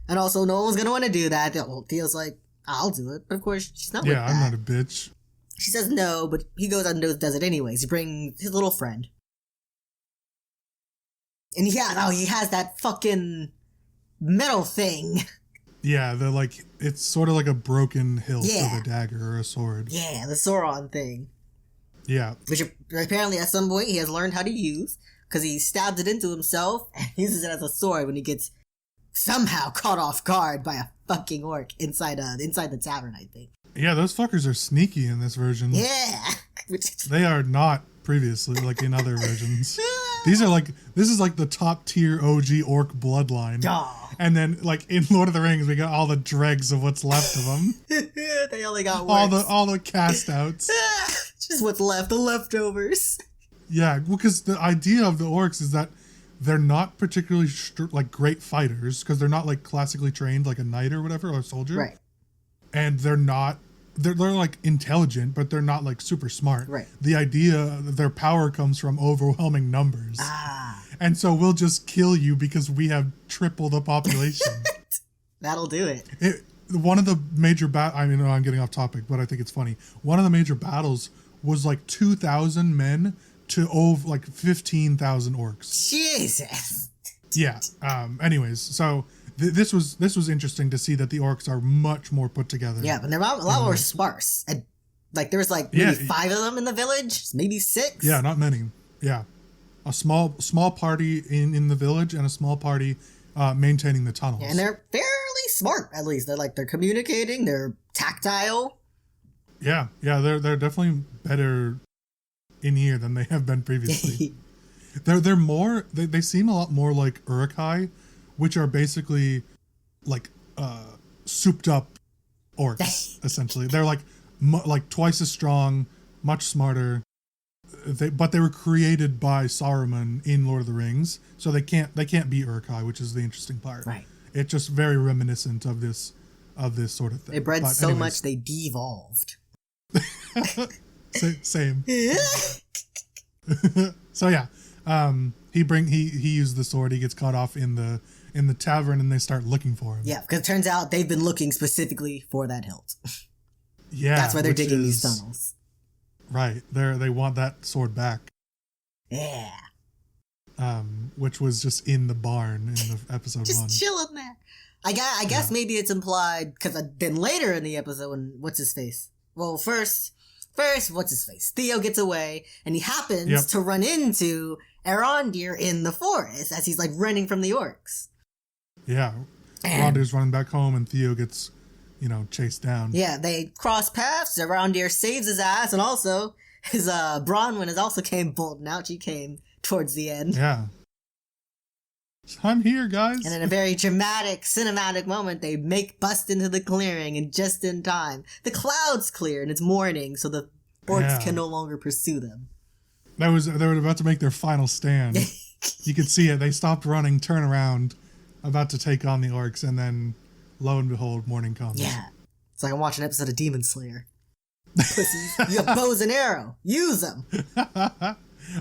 And also, no one's gonna want to do that. Well, Theo's like, I'll do it. But of course, she's not with that. Yeah, I'm not a bitch. She says no, but he goes out and does it anyways. He brings his little friend. And he has that fucking metal thing. Yeah, it's sort of like a broken hilt of a dagger or a sword. Yeah, the Sauron thing. Yeah. Which apparently at some point he has learned how to use, because he stabs it into himself and uses it as a sword when he gets somehow caught off guard by a fucking orc inside the tavern, I think. Yeah, those fuckers are sneaky in this version. Yeah. They are not previously, like in other versions. This is like the top tier OG orc bloodline. Oh. And then, like, in Lord of the Rings, we got all the dregs of what's left of them. They only got worse. All the cast outs. Just what's left, the leftovers. Yeah, because the idea of the orcs is that they're not particularly great fighters, because they're not like classically trained like a knight or whatever, or a soldier. Right. And they're like intelligent, but they're not like super smart. Right. The idea that their power comes from overwhelming numbers. And so we'll just kill you because we have triple the population. That'll do it. One of the major I'm getting off topic, but I think it's funny. One of the major battles was like 2,000 men to over like 15,000 orcs. Jesus. Yeah. Anyways, so this was interesting to see that the orcs are much more put together. Yeah, but they're a lot more sparse. And like there was like maybe 5 of them in the village, maybe 6. Yeah, not many. Yeah. A small party in the village and a small party maintaining the tunnels. Yeah, and they're fairly smart, at least. They're communicating, they're tactile. Yeah, they're definitely better in here than they have been previously. They're more they seem a lot more like Uruk-hai, which are basically like souped up orcs essentially. They're like twice as strong, much smarter. But they were created by Saruman in Lord of the Rings, so they can't be Uruk-hai, which is the interesting part. Right. It's just very reminiscent of this sort of thing. They bred so much they devolved. Same. So yeah, he used the sword. He gets caught off in the tavern, and they start looking for him. Yeah, because it turns out they've been looking specifically for that hilt. Yeah, that's why they're digging these tunnels. Right, they want that sword back. Yeah. Which was just in the barn in the episode just 1. Just chilling there. I guess maybe it's implied, because then later in the episode, when what's his face? Well, first, what's his face? Theo gets away, and he happens to run into Arondir in the forest as he's like running from the orcs. Yeah, Arondir's running back home, and Theo gets, chased down. Yeah, they cross paths. Arondir saves his ass, and also his Bronwyn has also came bolting out. She came towards the end. Yeah. I'm here, guys. And in a very dramatic, cinematic moment, they bust into the clearing, and just in time, the clouds clear, and it's morning, so the orcs can no longer pursue them. They were about to make their final stand. You could see it. They stopped running, turn around, about to take on the orcs, and then, lo and behold, morning comes. Yeah. It's like I'm watching an episode of Demon Slayer. Pussies, you have bows and arrow. Use them.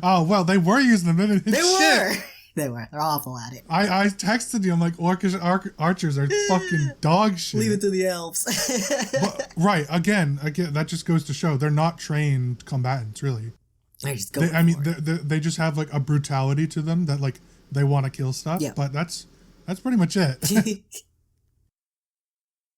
Oh, well, they were using them. They were. They were. They're awful at it. I texted you. I'm like, archers are fucking dog shit. Leave it to the elves. But, right. Again, that just goes to show they're not trained combatants, really. They just go they just have like a brutality to them that like they want to kill stuff. Yeah. But that's pretty much it.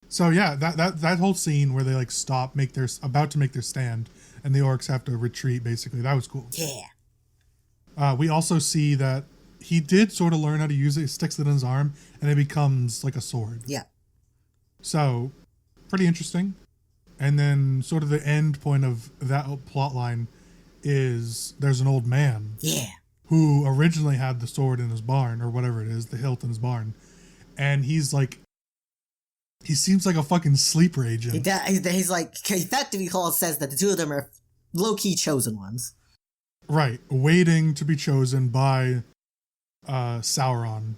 So yeah, that whole scene where they like stop, about to make their stand, and the orcs have to retreat. Basically, that was cool. Yeah. We also see that he did sort of learn how to use it. He sticks it in his arm, and it becomes like a sword. Yeah. So, pretty interesting. And then sort of the end point of that plot line is there's an old man. Yeah. Who originally had the sword in his barn, or whatever it is, the hilt in his barn. And he's like, He seems like a fucking sleeper agent. He's like, effectively says that the two of them are low-key chosen ones. Right. Waiting to be chosen by Sauron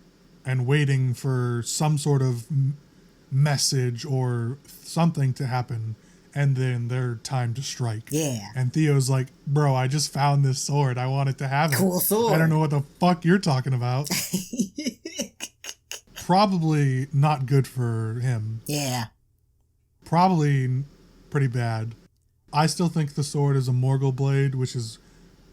and waiting for some sort of message or something to happen, and then their time to strike. Yeah. And Theo's like, bro, I just found this sword. I wanted to have it. Cool sword. I don't know what the fuck you're talking about. Probably not good for him. Yeah. Probably pretty bad. I still think the sword is a Morgul blade, which is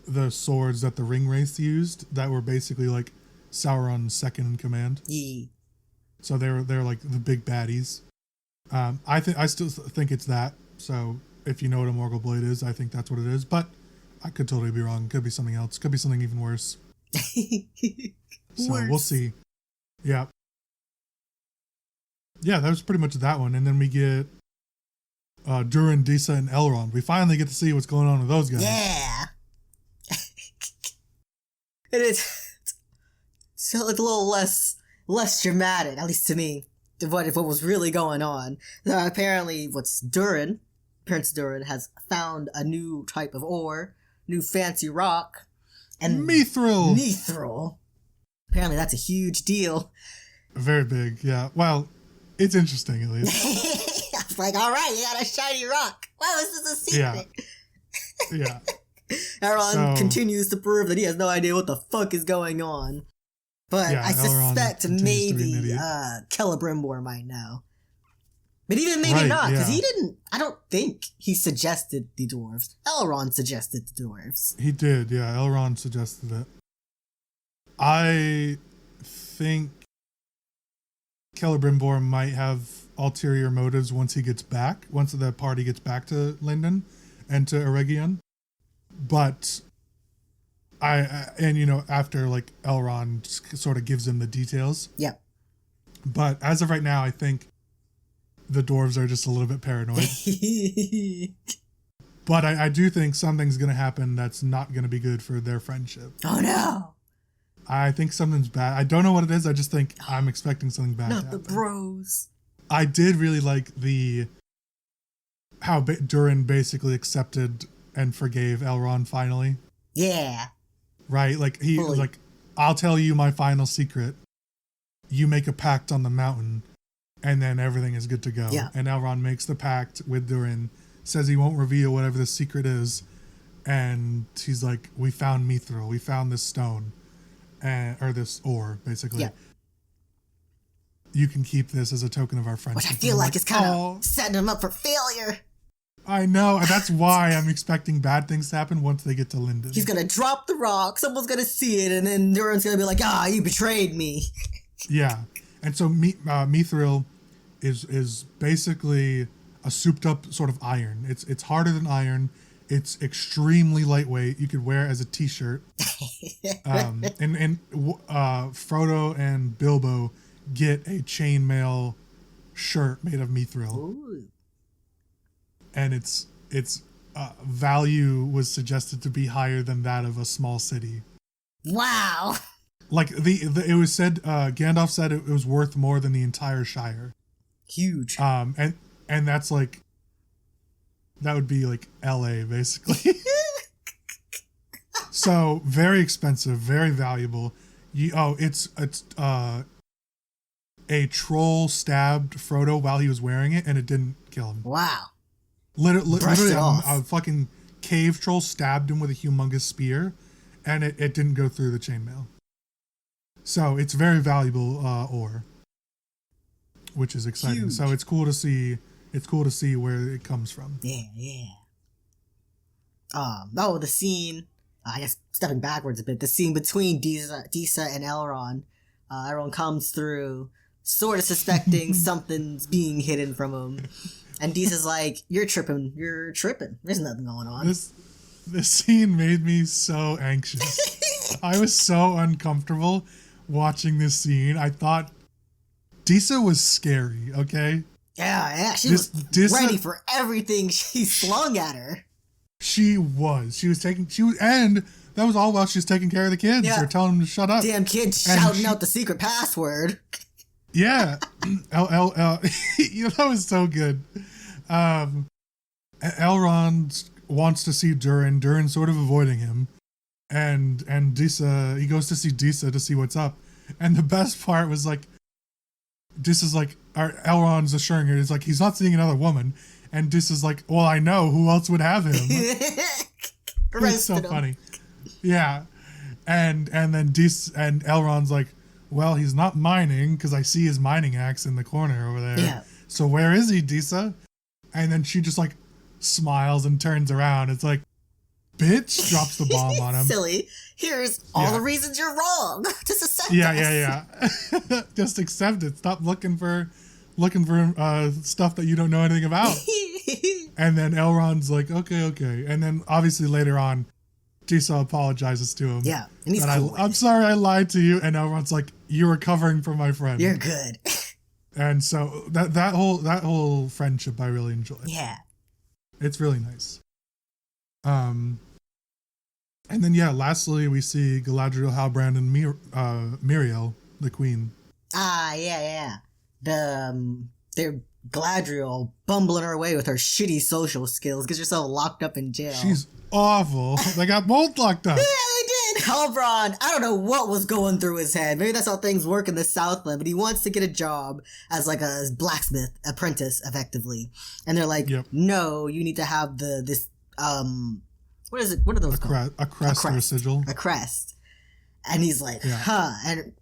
the swords that the Ring Wraiths used that were basically like Sauron's second in command. Yeah. So they're like the big baddies. I still think it's that. So if you know what a Morgul blade is, I think that's what it is. But I could totally be wrong. Could be something else. Could be something even worse. So we'll see. Yeah. Yeah, that was pretty much that one. And then we get Durin, Disa, and Elrond. We finally get to see what's going on with those guys. Yeah. And it's a little less dramatic, at least to me, than what was really going on. Apparently, Prince Durin has found a new type of ore, new fancy rock, and Mithril. Apparently, that's a huge deal. Very big, yeah. Well, it's interesting at least. I was like, all right, you got a shiny rock. Wow, this is a secret. Yeah. Elrond continues to prove that he has no idea what the fuck is going on. But I suspect maybe Celebrimbor might know. But even maybe not, because he didn't, I don't think he suggested the dwarves. Elrond suggested the dwarves. He did, yeah. Elrond suggested it. I think Celebrimbor might have ulterior motives once the party gets back to Lindon and to Eregion. But after like Elrond sort of gives him the details. Yeah. But as of right now, I think the dwarves are just a little bit paranoid. But I do think something's going to happen that's not going to be good for their friendship. Oh no. I think something's bad. I don't know what it is. I just think I'm expecting something bad to happen. Not the bros. I did really like how Durin basically accepted and forgave Elrond finally. Yeah. Right? Like, he was like, I'll tell you my final secret. You make a pact on the mountain, and then everything is good to go. Yeah. And Elrond makes the pact with Durin, says he won't reveal whatever the secret is, and he's like, we found Mithril, we found this stone, or this ore, basically. Yeah. You can keep this as a token of our friendship. Which I feel like is kind of setting him up for failure. I know, and that's why I'm expecting bad things to happen once they get to Lindon. He's gonna drop the rock, someone's gonna see it, and then Durin's gonna be like, you betrayed me. Yeah, and so Mithril is basically a souped up sort of iron. It's harder than iron. It's extremely lightweight. You could wear it as a t-shirt. And Frodo and Bilbo get a chainmail shirt made of Mithril. Ooh. And its value was suggested to be higher than that of a small city. Wow. Like it was said, Gandalf said it was worth more than the entire Shire. Huge. And that's like, that would be like LA basically. So very expensive, very valuable. It's a troll stabbed Frodo while he was wearing it, and it didn't kill him. Wow. Literally, a fucking cave troll stabbed him with a humongous spear, and it didn't go through the chainmail. So it's very valuable ore, which is exciting. Huge. So it's cool to see. It's cool to see where it comes from. Yeah. The scene. I guess stepping backwards a bit. The scene between Disa and Elrond. Elrond comes through, sort of suspecting something's being hidden from him. And Disa's like, you're tripping. There's nothing going on. This scene made me so anxious. I was so uncomfortable watching this scene. I thought Disa was scary, okay? Yeah, she was ready for everything she slung at her. And that was all while she was taking care of the kids. Yeah. Or telling them to shut up. Damn kids shouting out the secret password. Yeah. You know, that was so good. Elrond wants to see Durin. Durin's sort of avoiding him. And Disa, he goes to see Disa to see what's up. And the best part was like, Disa's like, Elrond's assuring her, he's like, he's not seeing another woman. And Disa's like, well, I know, who else would have him? It's so funny. Yeah. And then and Elrond's like, well, he's not mining because I see his mining axe in the corner over there. Yeah. So where is he, Disa? And then she just like smiles and turns around. It's like, bitch, drops the bomb on him. Silly. Here's all the reasons you're wrong. Just accept us. Yeah. Just accept it. Stop looking for stuff that you don't know anything about. And then Elrond's like, okay. And then obviously later on, Disa apologizes to him. Yeah, and he's cool. I'm sorry I lied to you. And Elrond's like, you were covering for my friend. You're good. And so that whole friendship I really enjoy. Yeah. It's really nice. And then lastly we see Galadriel, Halbrand, and Miriel, the queen. Yeah. They're Galadriel bumbling her way with her shitty social skills, gets herself locked up in jail. She's awful. They got both locked up. Yeah, they did. Halbrand, I don't know what was going through his head. Maybe that's how things work in the Southland, but he wants to get a job as like a blacksmith apprentice, effectively. And they're like, no, you need to have this what is it? What are those called? A crest or a sigil. A crest. And he's like, and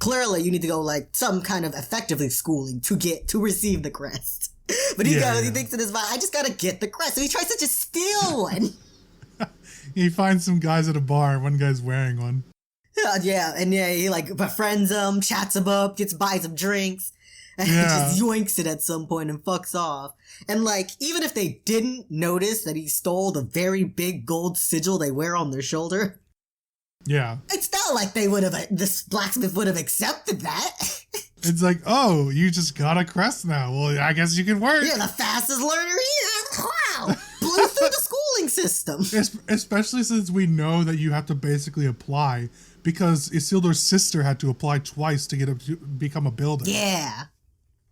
clearly you need to go like some kind of effectively schooling to receive the crest. But he thinks in his mind, I just gotta get the crest. So he tries to just steal one. He finds some guys at a bar and one guy's wearing one. He like befriends him, chats him up, buys him drinks, and just yoinks it at some point and fucks off. And like, even if they didn't notice that he stole the very big gold sigil they wear on their shoulder, it's not like this blacksmith would have accepted that. It's like, oh, you just got a crest now. Well, I guess you can work. You're the fastest learner here. Wow. Blew through the schooling system. Especially since we know that you have to basically apply, because Isildur's sister had to apply twice to become a builder. Yeah.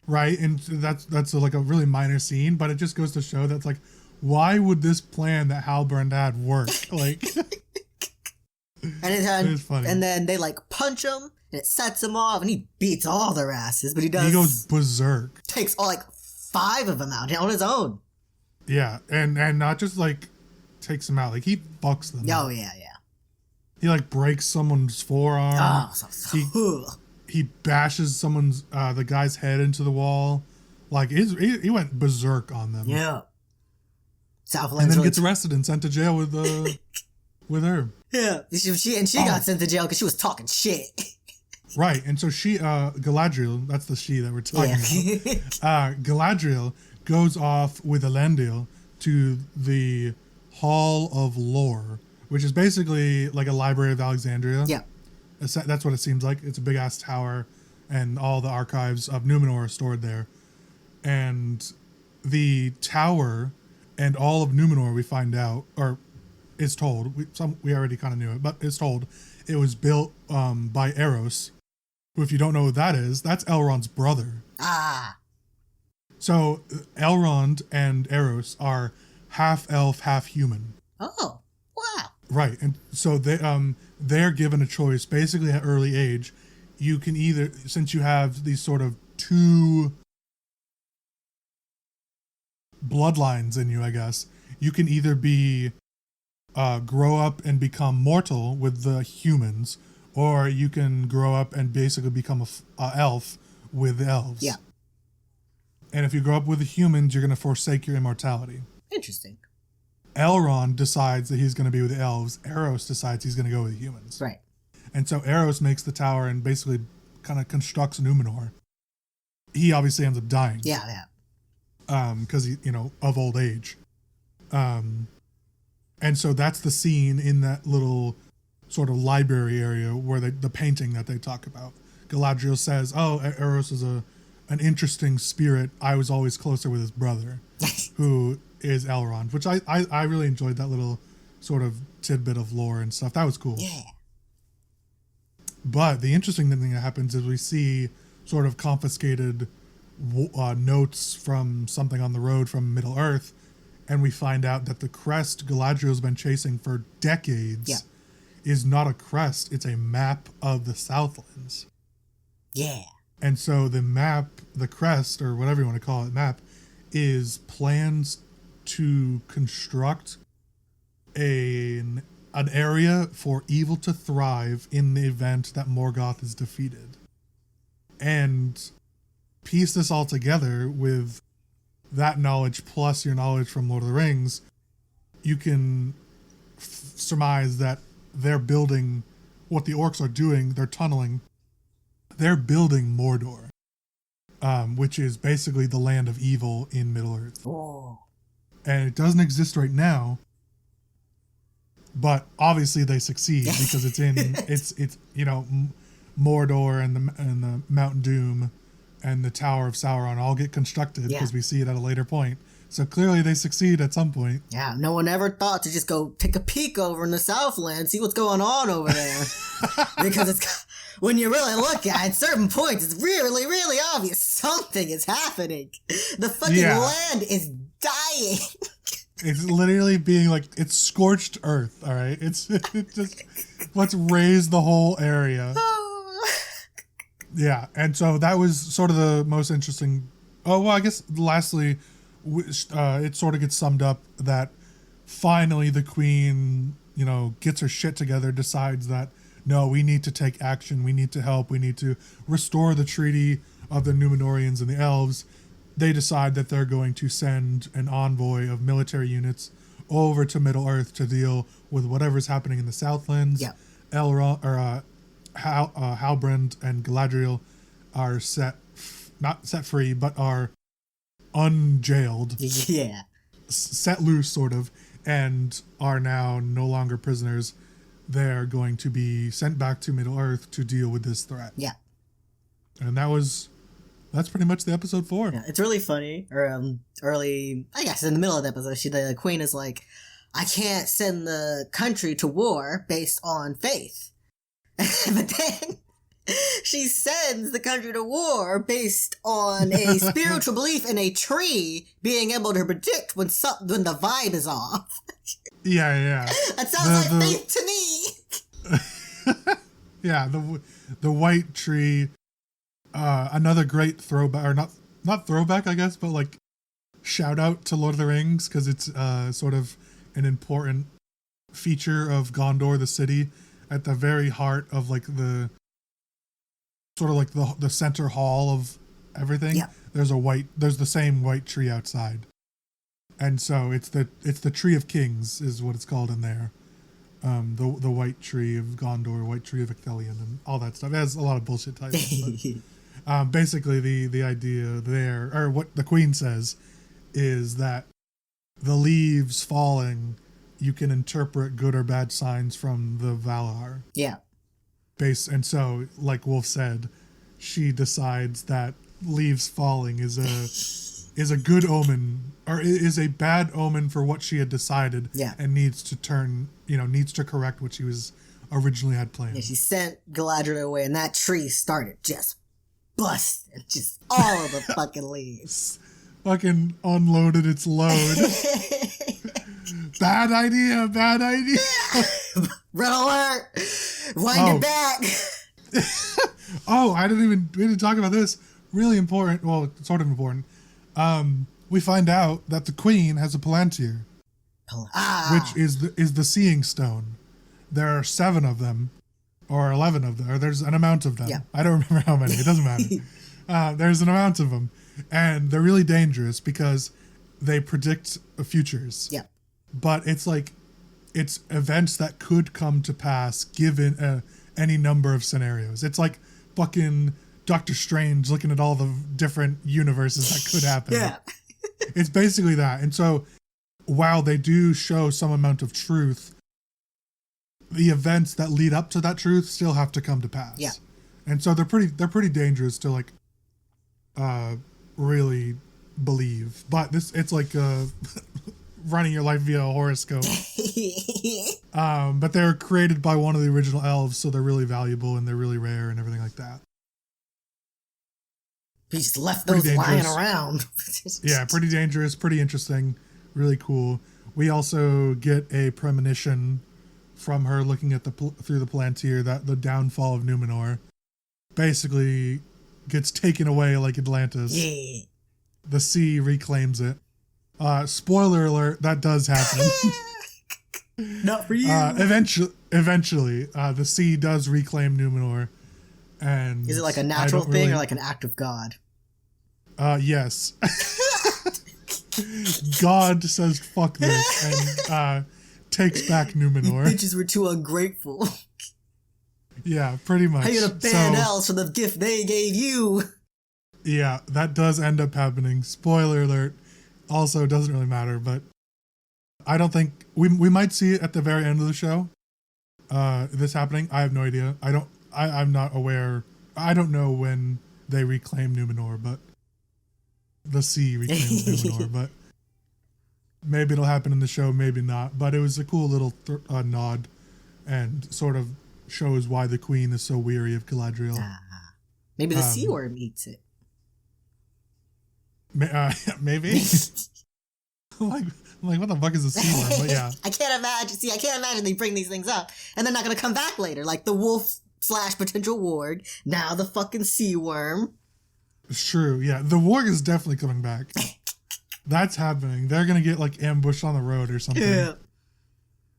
Right? And that's like a really minor scene, but it just goes to show that's like, why would this plan that Halbrand had work? Like, and it's funny. And then they like punch him, and it sets him off, and he beats all their asses. But he goes berserk. Takes all like 5 of them out on his own. Yeah, and not just like takes them out, like he fucks them. Oh yeah. He like breaks someone's forearm. Oh, he bashes someone's the guy's head into the wall. Like he went berserk on them. Yeah. And then gets arrested and sent to jail with her. Yeah. She got sent to jail because she was talking shit. Right. And so Galadriel, that's the she that we're talking about. Galadriel goes off with Elendil to the Hall of Lore, which is basically like a Library of Alexandria. Yeah. That's what it seems like. It's a big ass tower, and all the archives of Numenor are stored there. And the tower and all of Numenor, we find out, or is told, we already kind of knew it, but it's told it was built by Eros, who, if you don't know who that is, that's Elrond's brother. Ah. So Elrond and Eros are half elf, half human. Oh, wow. Right, and so they're given a choice. Basically, at early age, you can either, since you have these sort of 2 bloodlines in you, I guess, you can either be grow up and become mortal with the humans, or you can grow up and basically become a elf with the elves. Yeah. And if you grow up with the humans, you're going to forsake your immortality. Interesting. Elrond decides that he's going to be with the elves. Eros decides he's going to go with the humans. Right. And so Eros makes the tower and basically kind of constructs Numenor. He obviously ends up dying. Yeah. Because he, of old age. And so that's the scene in that little sort of library area where the painting that they talk about. Galadriel says, oh, Eros is an interesting spirit. I was always closer with his brother, who is Elrond, which I really enjoyed that little sort of tidbit of lore and stuff. That was cool. Yeah. But the interesting thing that happens is we see sort of confiscated notes from something on the road from Middle Earth, and we find out that the crest Galadriel's been chasing for decades is not a crest, it's a map of the Southlands. Yeah. And so the map, the crest, or whatever you want to call it, map, is plans to construct an area for evil to thrive in the event that Morgoth is defeated. And piece this all together with that knowledge plus your knowledge from Lord of the Rings, you can surmise that they're building what the orcs are doing, they're tunneling. They're building Mordor, which is basically the land of evil in Middle-earth. Oh. And it doesn't exist right now, but obviously they succeed because it's Mordor and the Mount Doom and the Tower of Sauron all get constructed because we see it at a later point. So clearly they succeed at some point. Yeah, no one ever thought to just go take a peek over in the Southland, see what's going on over there. Because it's, when you really look at certain points, it's really, really obvious something is happening. The fucking land is dying. It's literally being like, it's scorched earth, all right? It's just, let's raise the whole area. Yeah, and so that was sort of the most interesting. Oh, well, I guess lastly, it sort of gets summed up that finally the queen, gets her shit together, decides that, no, we need to take action, we need to help, we need to restore the treaty of the Númenóreans and the elves. They decide that they're going to send an envoy of military units over to Middle-earth to deal with whatever's happening in the Southlands. Yeah. Halbrand and Galadriel are not set free, but are unjailed. Yeah. Set loose, sort of, and are now no longer prisoners. They're going to be sent back to Middle-earth to deal with this threat. Yeah. And that's pretty much the episode 4. Yeah, it's really funny. Early, I guess in the middle of the episode, the queen is like, I can't send the country to war based on faith. But then she sends the country to war based on a spiritual belief in a tree being able to predict when the vibe is off. Yeah. That sounds like faith to me. Yeah, the white tree. Another great throwback, or not throwback, I guess, but like shout out to Lord of the Rings, because it's sort of an important feature of Gondor, the city, at the very heart of like the sort of like the center hall of everything. Yeah. There's the same white tree outside, and so it's the Tree of Kings is what it's called in there. The white tree of Gondor, white tree of Ithilien, and all that stuff. It has a lot of bullshit titles. Basically, the idea there, or what the queen says, is that the leaves falling, you can interpret good or bad signs from the Valar. Yeah. And so, like Wolf said, she decides that leaves falling is a good omen, or is a bad omen for what she had decided. Yeah. And needs to correct what she was originally had planned. Yeah, she sent Galadriel away, and that tree started just busting, just all of the fucking leaves. Fucking unloaded its load. Bad idea. Red alert! Wind it back! Oh, we didn't talk about this. Really important. Well, sort of important. We find out that the queen has a Palantir, which is the Seeing Stone. There are 7 of them, or 11 of them, or there's an amount of them. Yeah. I don't remember how many. It doesn't matter. There's an amount of them, and they're really dangerous because they predict futures. Yeah. But it's events that could come to pass given any number of scenarios. It's like fucking Doctor Strange looking at all the different universes that could happen. Yeah. It's basically that. And so while they do show some amount of truth, the events that lead up to that truth still have to come to pass. Yeah. And so they're pretty dangerous to really believe. But it's like running your life via a horoscope. But they're created by one of the original elves, so they're really valuable and they're really rare and everything like that. He just left those lying around. Yeah, pretty dangerous, pretty interesting, really cool. We also get a premonition from her looking at through the Palantir that the downfall of Numenor basically gets taken away like Atlantis. Yeah. The sea reclaims it. Spoiler alert, that does happen. Not for you. Eventually, the sea does reclaim Numenor. And is it like a natural thing or like an act of God? Yes. God says fuck this and takes back Numenor. You bitches were too ungrateful. Yeah, pretty much. How you gonna ban elves for the gift they gave you? Yeah, that does end up happening. Spoiler alert. Also, it doesn't really matter, but I don't think we might see it at the very end of the show. This happening. I have no idea. I'm not aware. I don't know when they reclaim Numenor, but the sea reclaims Numenor, but maybe it'll happen in the show, maybe not. But it was a cool little nod and sort of shows why the queen is so weary of Galadriel. Maybe the sea worm eats it. Maybe. I'm like, what the fuck is a sea worm? But yeah. I can't imagine they bring these things up and they're not gonna come back later. Like the wolf / potential warg. Now the fucking sea worm. It's true, yeah. The warg is definitely coming back. That's happening. They're gonna get like ambushed on the road or something. Yeah.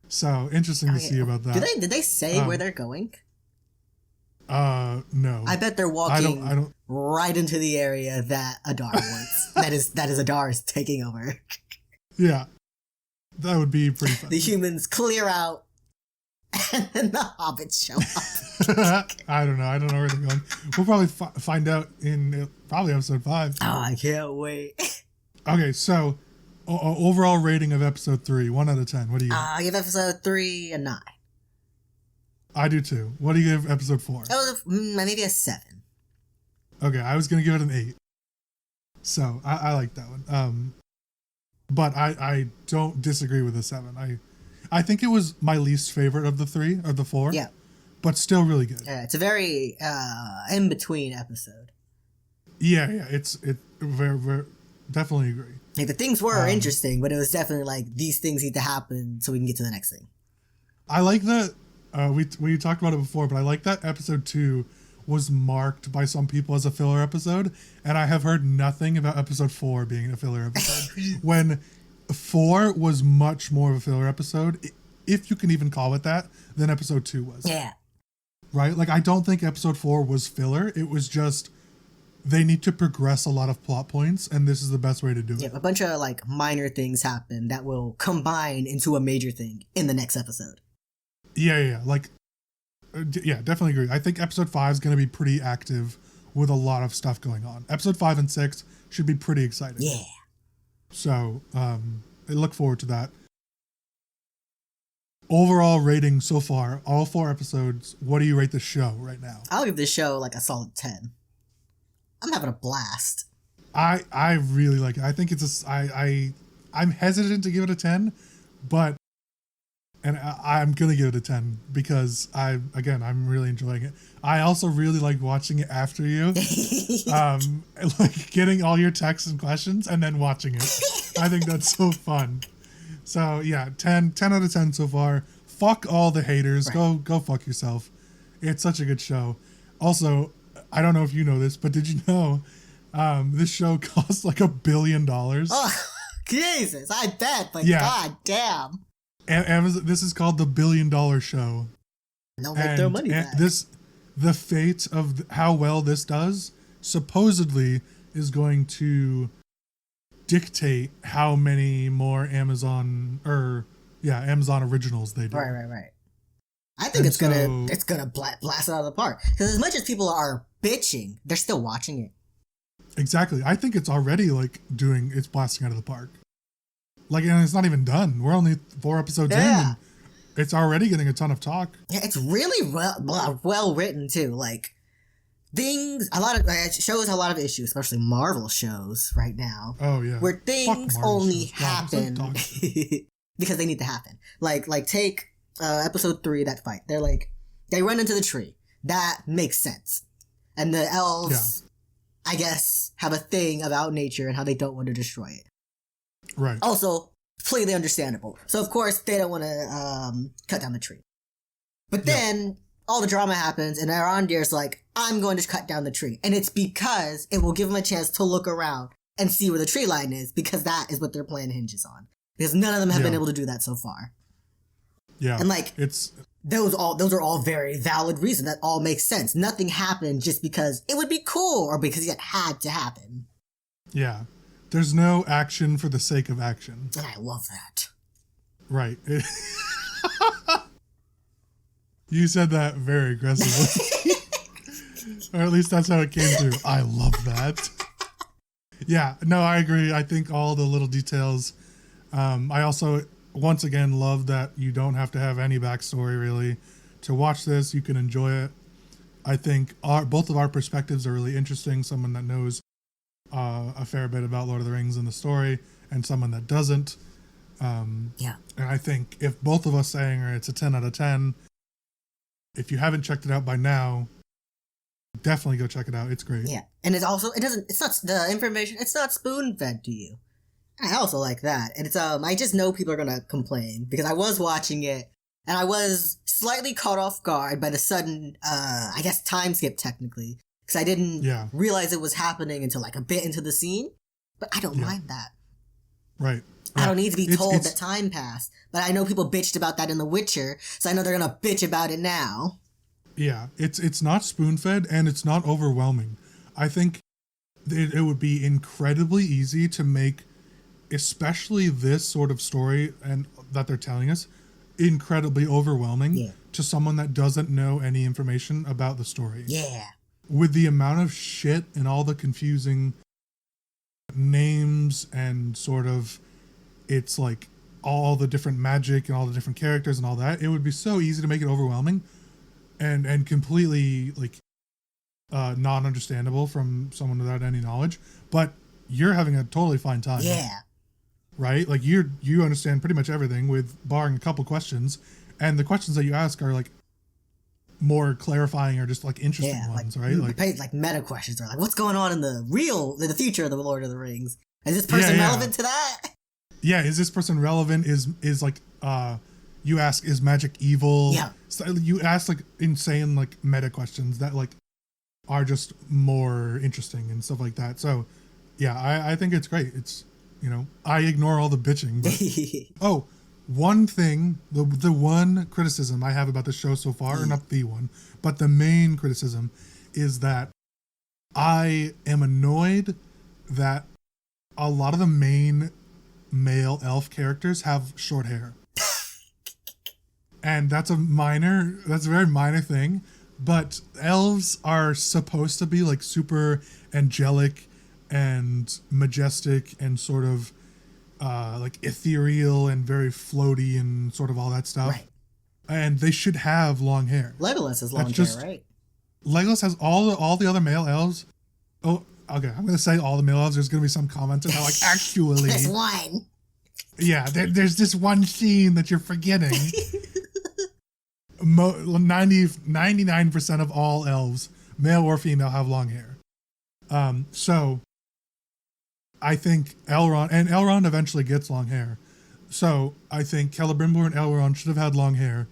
So interesting to see about that. Did they say where they're going? No. I bet they're walking I don't right into the area that Adar wants. that is Adar's taking over. Yeah. That would be pretty fun. The humans clear out and then the hobbits show up. I don't know where they're going. We'll probably find out in probably episode 5. Oh, I can't wait. Okay, so overall rating of episode 3, 1 out of 10. What do you give? I give episode 3 a 9. I do too. What do you give episode 4? Maybe a 7. Okay, I was going to give it an 8. So I like that one. But I don't disagree with the 7. I think it was my least favorite of the 3, or the 4. Yeah. But still really good. Yeah, it's a very in-between episode. Yeah, it's very, very, definitely agree. Like, the things were interesting, but it was definitely like, these things need to happen so we can get to the next thing. I like that, we talked about it before, but I like that episode 2 was marked by some people as a filler episode, and I have heard nothing about episode 4 being a filler episode. When 4 was much more of a filler episode, if you can even call it that, than episode 2 was. Yeah. Right? Like, I don't think episode 4 was filler. It was just, they need to progress a lot of plot points, and this is the best way to do it. Yeah, a bunch of, like, minor things happen that will combine into a major thing in the next episode. Yeah. Like, yeah, definitely agree. I think episode 5 is going to be pretty active with a lot of stuff going on. Episode 5 and 6 should be pretty exciting. Yeah. So, I look forward to that. Overall rating so far, all 4 episodes, what do you rate the show right now? I'll give this show like a solid 10. I'm having a blast. I really like it. I think it's I'm hesitant to give it a 10, but I'm going to give it a 10 because I'm really enjoying it. I also really like watching it after you. Like getting all your texts and questions and then watching it. I think that's so fun. So yeah, 10 out of 10 so far. Fuck all the haters. Right. Go fuck yourself. It's such a good show. Also, I don't know if you know this, but did you know this show costs like $1 billion? Oh, Jesus, I bet, but yeah. God damn. Amazon, this is called the $1 billion show. They'll make their money back. The fate of how well this does supposedly is going to dictate how many more Amazon originals they do. Right. I think it's gonna blast it out of the park. Because as much as people are bitching, they're still watching it. Exactly. I think it's already it's blasting out of the park. Like, and it's not even done. We're only 4 episodes in, and it's already getting a ton of talk. Yeah, it's really well written too. Like, it shows a lot of issues, especially Marvel shows right now. Oh yeah, where things only happen because they need to happen. Like take episode 3, that fight. They run into the tree. That makes sense, and the elves. Yeah. I guess, have a thing about nature and how they don't want to destroy it. Right. Also, completely understandable. So, of course, they don't want to cut down the tree. But then, all the drama happens, and Arondir's like, I'm going to cut down the tree. And it's because it will give them a chance to look around and see where the tree line is, because that is what their plan hinges on. Because none of them have been able to do that so far. Yeah. And, like, those are all very valid reasons. That all makes sense. Nothing happened just because it would be cool or because it had to happen. Yeah. There's no action for the sake of action. And I love that. Right. You said that very aggressively. Or at least that's how it came through. I love that. Yeah, no, I agree. I think all the little details. I also, once again, love that you don't have to have any backstory, really, to watch this. You can enjoy it. I think both of our perspectives are really interesting. Someone that knows a fair bit about Lord of the Rings and the story, and someone that doesn't. And I think if both of us saying it's a 10 out of 10, if you haven't checked it out by now, definitely go check it out. It's great. Yeah. And it's not the information, it's not spoon fed to you. I also like that. And it's, I just know people are gonna complain because I was watching it and I was slightly caught off guard by the sudden, I guess time skip technically. Because I didn't realize it was happening until like a bit into the scene. But I don't mind that. Right. I don't need to be told that time passed. But I know people bitched about that in The Witcher, so I know they're gonna bitch about it now. Yeah, it's not spoon-fed and it's not overwhelming. I think it would be incredibly easy to make, especially this sort of story and that they're telling us, incredibly overwhelming to someone that doesn't know any information about the story. Yeah. With the amount of shit and all the confusing names and sort of, it's like all the different magic and all the different characters and all that, it would be so easy to make it overwhelming and completely like non-understandable from someone without any knowledge. But you're having a totally fine time. Yeah. Right? Like you understand pretty much everything with barring a couple questions, and the questions that you ask are like more clarifying or just like interesting ones, right? Like meta questions are like, what's going on in the future of the Lord of the Rings? Is this person relevant to that? Yeah, is this person relevant? Is like you ask, is magic evil? Yeah. So you ask like insane like meta questions that like are just more interesting and stuff like that. So yeah, I think it's great. It's, you know, I ignore all the bitching. But, one thing, the one criticism I have about the show so far, or not the one, but the main criticism is that I am annoyed that a lot of the main male elf characters have short hair. And that's a very minor thing, but elves are supposed to be like super angelic and majestic and sort of like ethereal and very floaty and sort of all that stuff. Right. And they should have long hair. Legolas has long hair, right? Legolas has all the other male elves. Oh, okay. I'm gonna say all the male elves. There's gonna be some comments about like actually. There's one. Yeah, there's this one scene that you're forgetting. 99% of all elves, male or female, have long hair. So I think Elrond eventually gets long hair. So I think Celebrimbor and Elrond should have had long hair.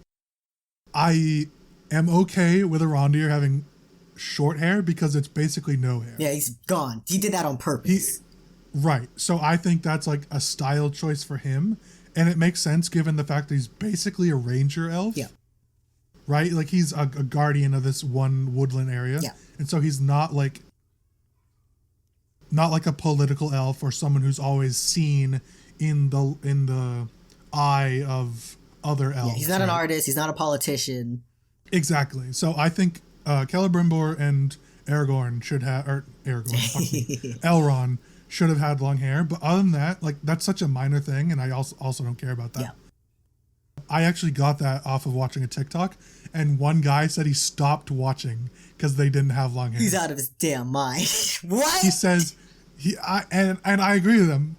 I am okay with Arondir having short hair because it's basically no hair. Yeah, he's gone. He did that on purpose. Right. So I think that's like a style choice for him. And it makes sense given the fact that he's basically a ranger elf. Yeah. Right? Like he's a guardian of this one woodland area. Yeah. And so he's not like a political elf or someone who's always seen in the eye of other elves. Yeah, he's not an artist. He's not a politician. Exactly. So I think Celebrimbor and Elrond should have had long hair. But other than that, like that's such a minor thing, and I also don't care about that. Yeah. I actually got that off of watching a TikTok, and one guy said he stopped watching because they didn't have long hair. He's out of his damn mind. What? He says and I agree with him.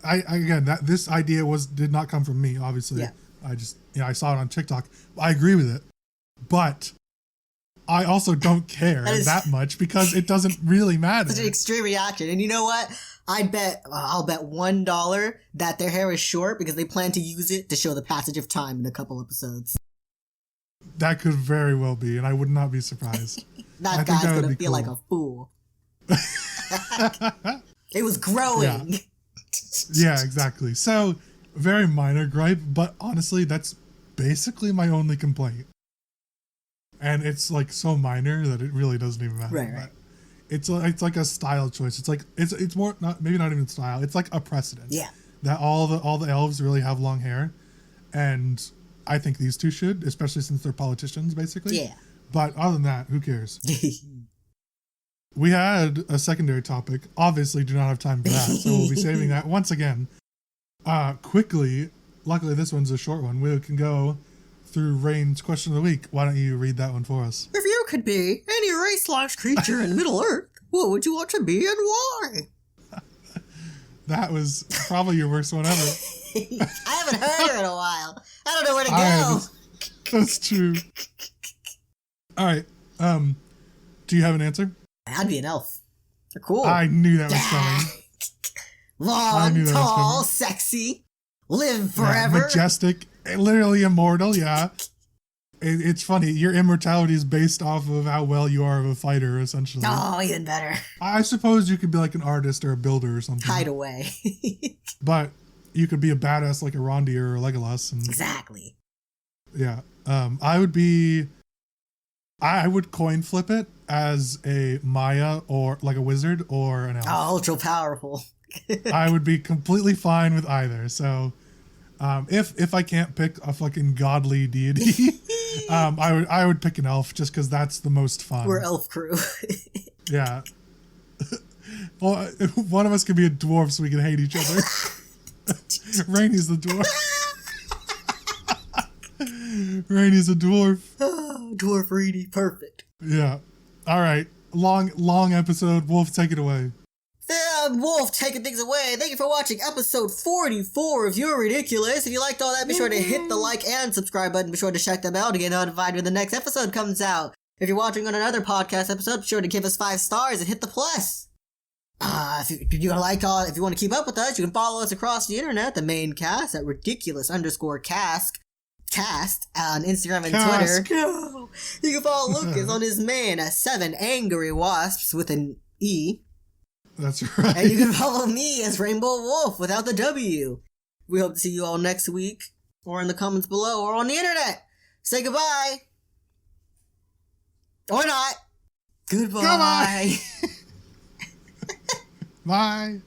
This idea did not come from me, obviously. Yeah. I saw it on TikTok. I agree with it. But I also don't care that much because it doesn't really matter. Such an extreme reaction. And you know what? I'll bet $1 that their hair is short because they plan to use it to show the passage of time in a couple episodes. That could very well be, and I would not be surprised. That guy's gonna feel like a fool. It was growing. Yeah, exactly. So, very minor gripe, but honestly, that's basically my only complaint. And it's like so minor that it really doesn't even matter. Right. It's like a style choice. It's like it's more not even style. It's like a precedent. Yeah. That all the elves really have long hair, and I think these two should, especially since they're politicians, basically. Yeah. But other than that, who cares? We had a secondary topic. Obviously, do not have time for that, so we'll be saving that once again. Quickly. Luckily, this one's a short one. We can go through Rainie's question of the week. Why don't you read that one for us? If you could be any race/creature in Middle Earth, what would you want to be and why? That was probably your worst one ever. I haven't heard her in a while. I don't know where to go. That's true. All right. Do you have an answer? I'd be an elf. They're cool. I knew that was coming. Long, tall, sexy, live forever. Yeah, majestic, literally immortal, yeah. It's funny, your immortality is based off of how well you are of a fighter, essentially. Oh, even better. I suppose you could be like an artist or a builder or something. Hide away. But you could be a badass like a Rondi or a Legolas. And, exactly. Yeah. I would coin flip it as a Maya or like a wizard or an elf. Oh, ultra powerful. I would be completely fine with either. So, if I can't pick a fucking godly deity, I would pick an elf just because that's the most fun. We're elf crew. Yeah. Well, one of us could be a dwarf so we can hate each other. Rainie's the dwarf. Rainie's a dwarf. Dwarf Rainie, perfect. Yeah. All right. Long episode. Wolf, take it away. Wolf taking things away. Thank you for watching episode 44 of Youre Ridiculous. If you liked all that, be sure to hit the like and subscribe button. Be sure to check them out to get notified when the next episode comes out. If you're watching on another podcast episode, be sure to give us 5 stars and hit the plus. If you want to keep up with us, you can follow us across the internet, the main cast at ridiculous_cast on Instagram and Twitter. You can follow Lucas on his man at 7 Angry Wasps with an E. That's right. And you can follow me as Rainbow Wolf without the W. We hope to see you all next week, or in the comments below, or on the internet. Say goodbye. Or not. Goodbye. Bye.